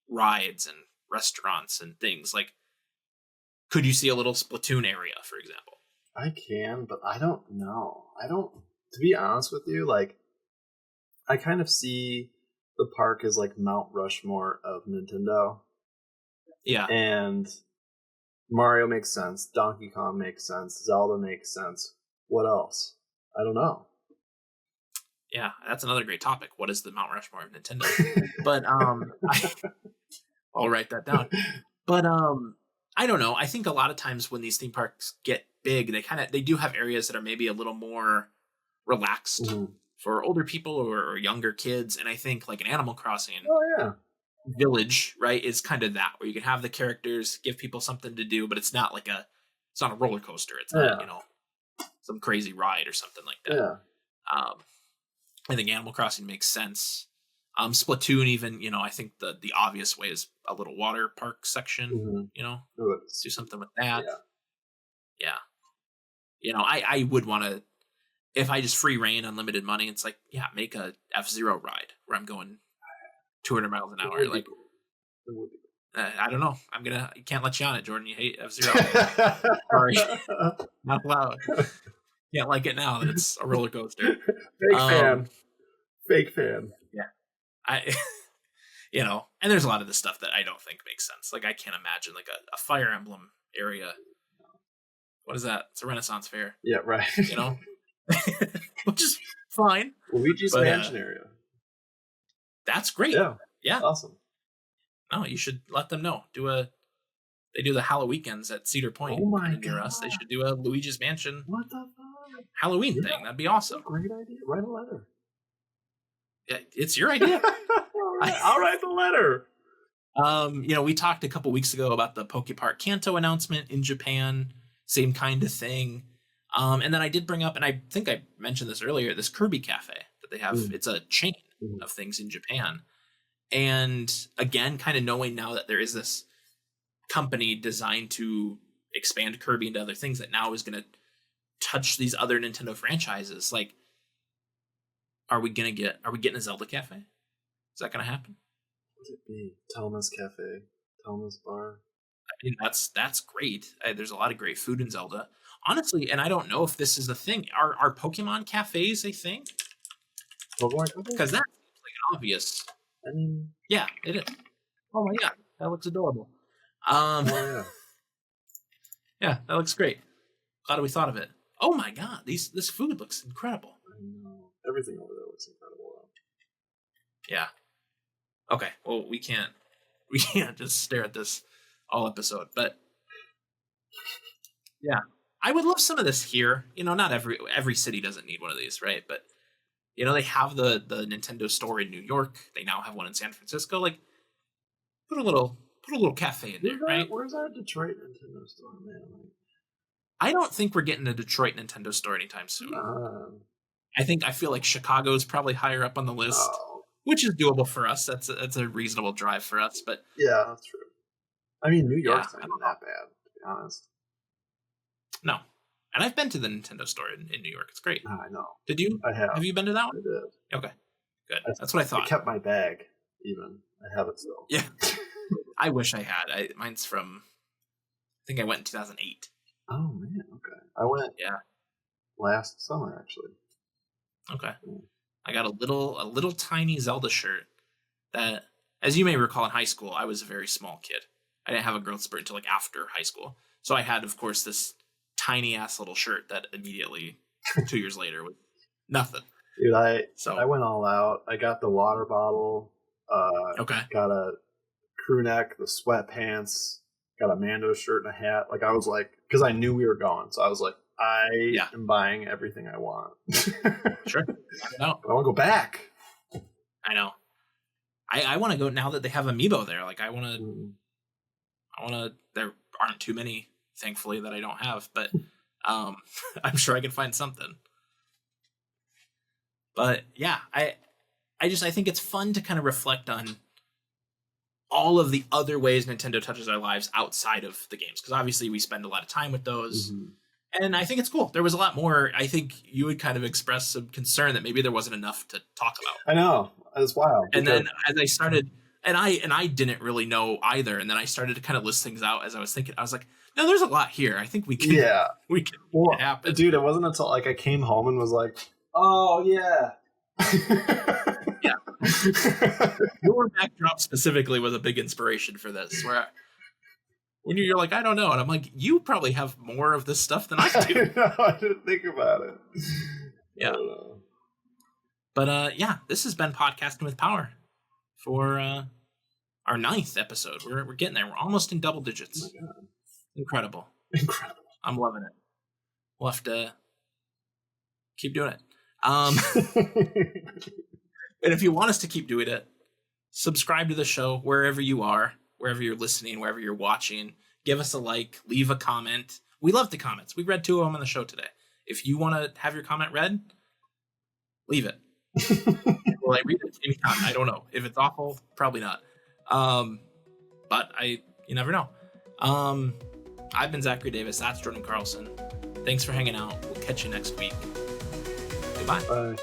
rides and restaurants and things. Like, could you see a little Splatoon area, for example? I can, but I don't know. To be honest with you, like, I kind of see the park as like Mount Rushmore of Nintendo. Yeah. And Mario makes sense. Donkey Kong makes sense. Zelda makes sense. What else? I don't know. Yeah, that's another great topic. What is the Mount Rushmore of Nintendo? But I'll write that down. But I don't know. I think a lot of times when these theme parks get big, they do have areas that are maybe a little more relaxed for older people or younger kids. And I think like an Animal Crossing village, right, is kind of that, where you can have the characters, give people something to do, but it's not a roller coaster. It's not, some crazy ride or something like that. Yeah. I think Animal Crossing makes sense. Splatoon, even, I think the obvious way is a little water park section, do something with that. Yeah. I would want to, if I just free reign unlimited money, it's like, make a F-Zero ride where I'm going 200 miles an hour. Like, I don't know. I can't let you on it, Jordan. You hate F-Zero. Sorry. Not allowed. Can't like it now that it's a roller coaster. Fake fan. Yeah. And there's a lot of this stuff that I don't think makes sense. Like, I can't imagine like a Fire Emblem area. What is that? It's a Renaissance fair. Yeah, right. Which is fine. Luigi's Mansion area. That's great. Yeah. Awesome. No, you should let them know. They do the Halloween weekends at Cedar Point near us. They should do a Luigi's Mansion Halloween thing. That'd be awesome. Great idea. Write a letter. Yeah, it's your idea. I'll write the letter. We talked a couple weeks ago about the Poke Park Kanto announcement in Japan. Same kind of thing. And then I did bring up, and I think I mentioned this earlier, this Kirby Cafe that they have. It's a chain of things in Japan. And again, kind of knowing now that there is this company designed to expand Kirby into other things that now is going to touch these other Nintendo franchises. Like, are we getting a Zelda Cafe? Is that going to happen? What would it be? Telma's Cafe, Telma's Bar. I mean, that's great. There's a lot of great food in Zelda, honestly. And I don't know if this is a thing. Are Pokemon cafes a thing? Pokemon Cafe? Because that seems like an obvious. I mean, yeah, it is. Oh my god, that looks adorable. yeah, that looks great. Glad we thought of it. Oh my god, this food looks incredible. I know. Everything over there looks incredible. Yeah. Okay. Well, we can't just stare at this all episode, but yeah, I would love some of this here. Not every city doesn't need one of these, right? But they have the Nintendo store in New York. They now have one in San Francisco. Like, put a little cafe in there, right? Where's our Detroit Nintendo store, man? I don't think we're getting a Detroit Nintendo store anytime soon. I feel like Chicago's probably higher up on the list, which is doable for us. That's a reasonable drive for us. But yeah, that's true. I mean, New York's not that bad, to be honest. No. And I've been to the Nintendo store in New York. It's great. I know. Did you? I have. Have you been to that one? I did. Okay. Good. That's what I thought. I kept my bag, even. I have it still. Yeah. I wish I had. Mine's from, I think I went in 2008. Oh, man. Okay. I went last summer, actually. Okay. I got a little tiny Zelda shirt that, as you may recall, in high school, I was a very small kid. I didn't have a growth spurt until like after high school. So I had, of course, this tiny ass little shirt that immediately 2 years later was nothing. Dude, I went all out. I got the water bottle. Okay. Got a crew neck, the sweatpants, got a Mando shirt and a hat. Like I was like, because I knew we were going, so I was like, I am buying everything I want. Sure. I want to go back. I know. I want to go now that they have Amiibo there. Like I want to. There aren't too many, thankfully, that I don't have, but I'm sure I can find something. But yeah, I think it's fun to kind of reflect on all of the other ways Nintendo touches our lives outside of the games, because obviously we spend a lot of time with those. Mm-hmm. And I think it's cool. There was a lot more. I think you would kind of express some concern that maybe there wasn't enough to talk about. I know. It's wild. And then as I started, and I didn't really know either. And then I started to kind of list things out as I was thinking. I was like, no, there's a lot here. I think we can. Yeah, we can make it happen. Dude, it wasn't until like I came home and was like, oh yeah. Yeah. Your backdrop specifically was a big inspiration for this. Where when you're like, I don't know, and I'm like, you probably have more of this stuff than I do. I didn't think about it. Yeah. But yeah, this has been Podcasting with Power for our 9th episode. We're getting there. We're almost in double digits. Oh my God. Incredible. I'm loving it. We'll have to keep doing it. And if you want us to keep doing it, subscribe to the show wherever you are, wherever you're listening, wherever you're watching. Give us a like, leave a comment. We love the comments. We read 2 of them on the show today. If you want to have your comment read, leave it. Will I read it? Maybe not. I don't know. If it's awful, probably not. But you never know. I've been Zachary Davis. That's Jordan Carlson. Thanks for hanging out. We'll catch you next week. Goodbye. Bye.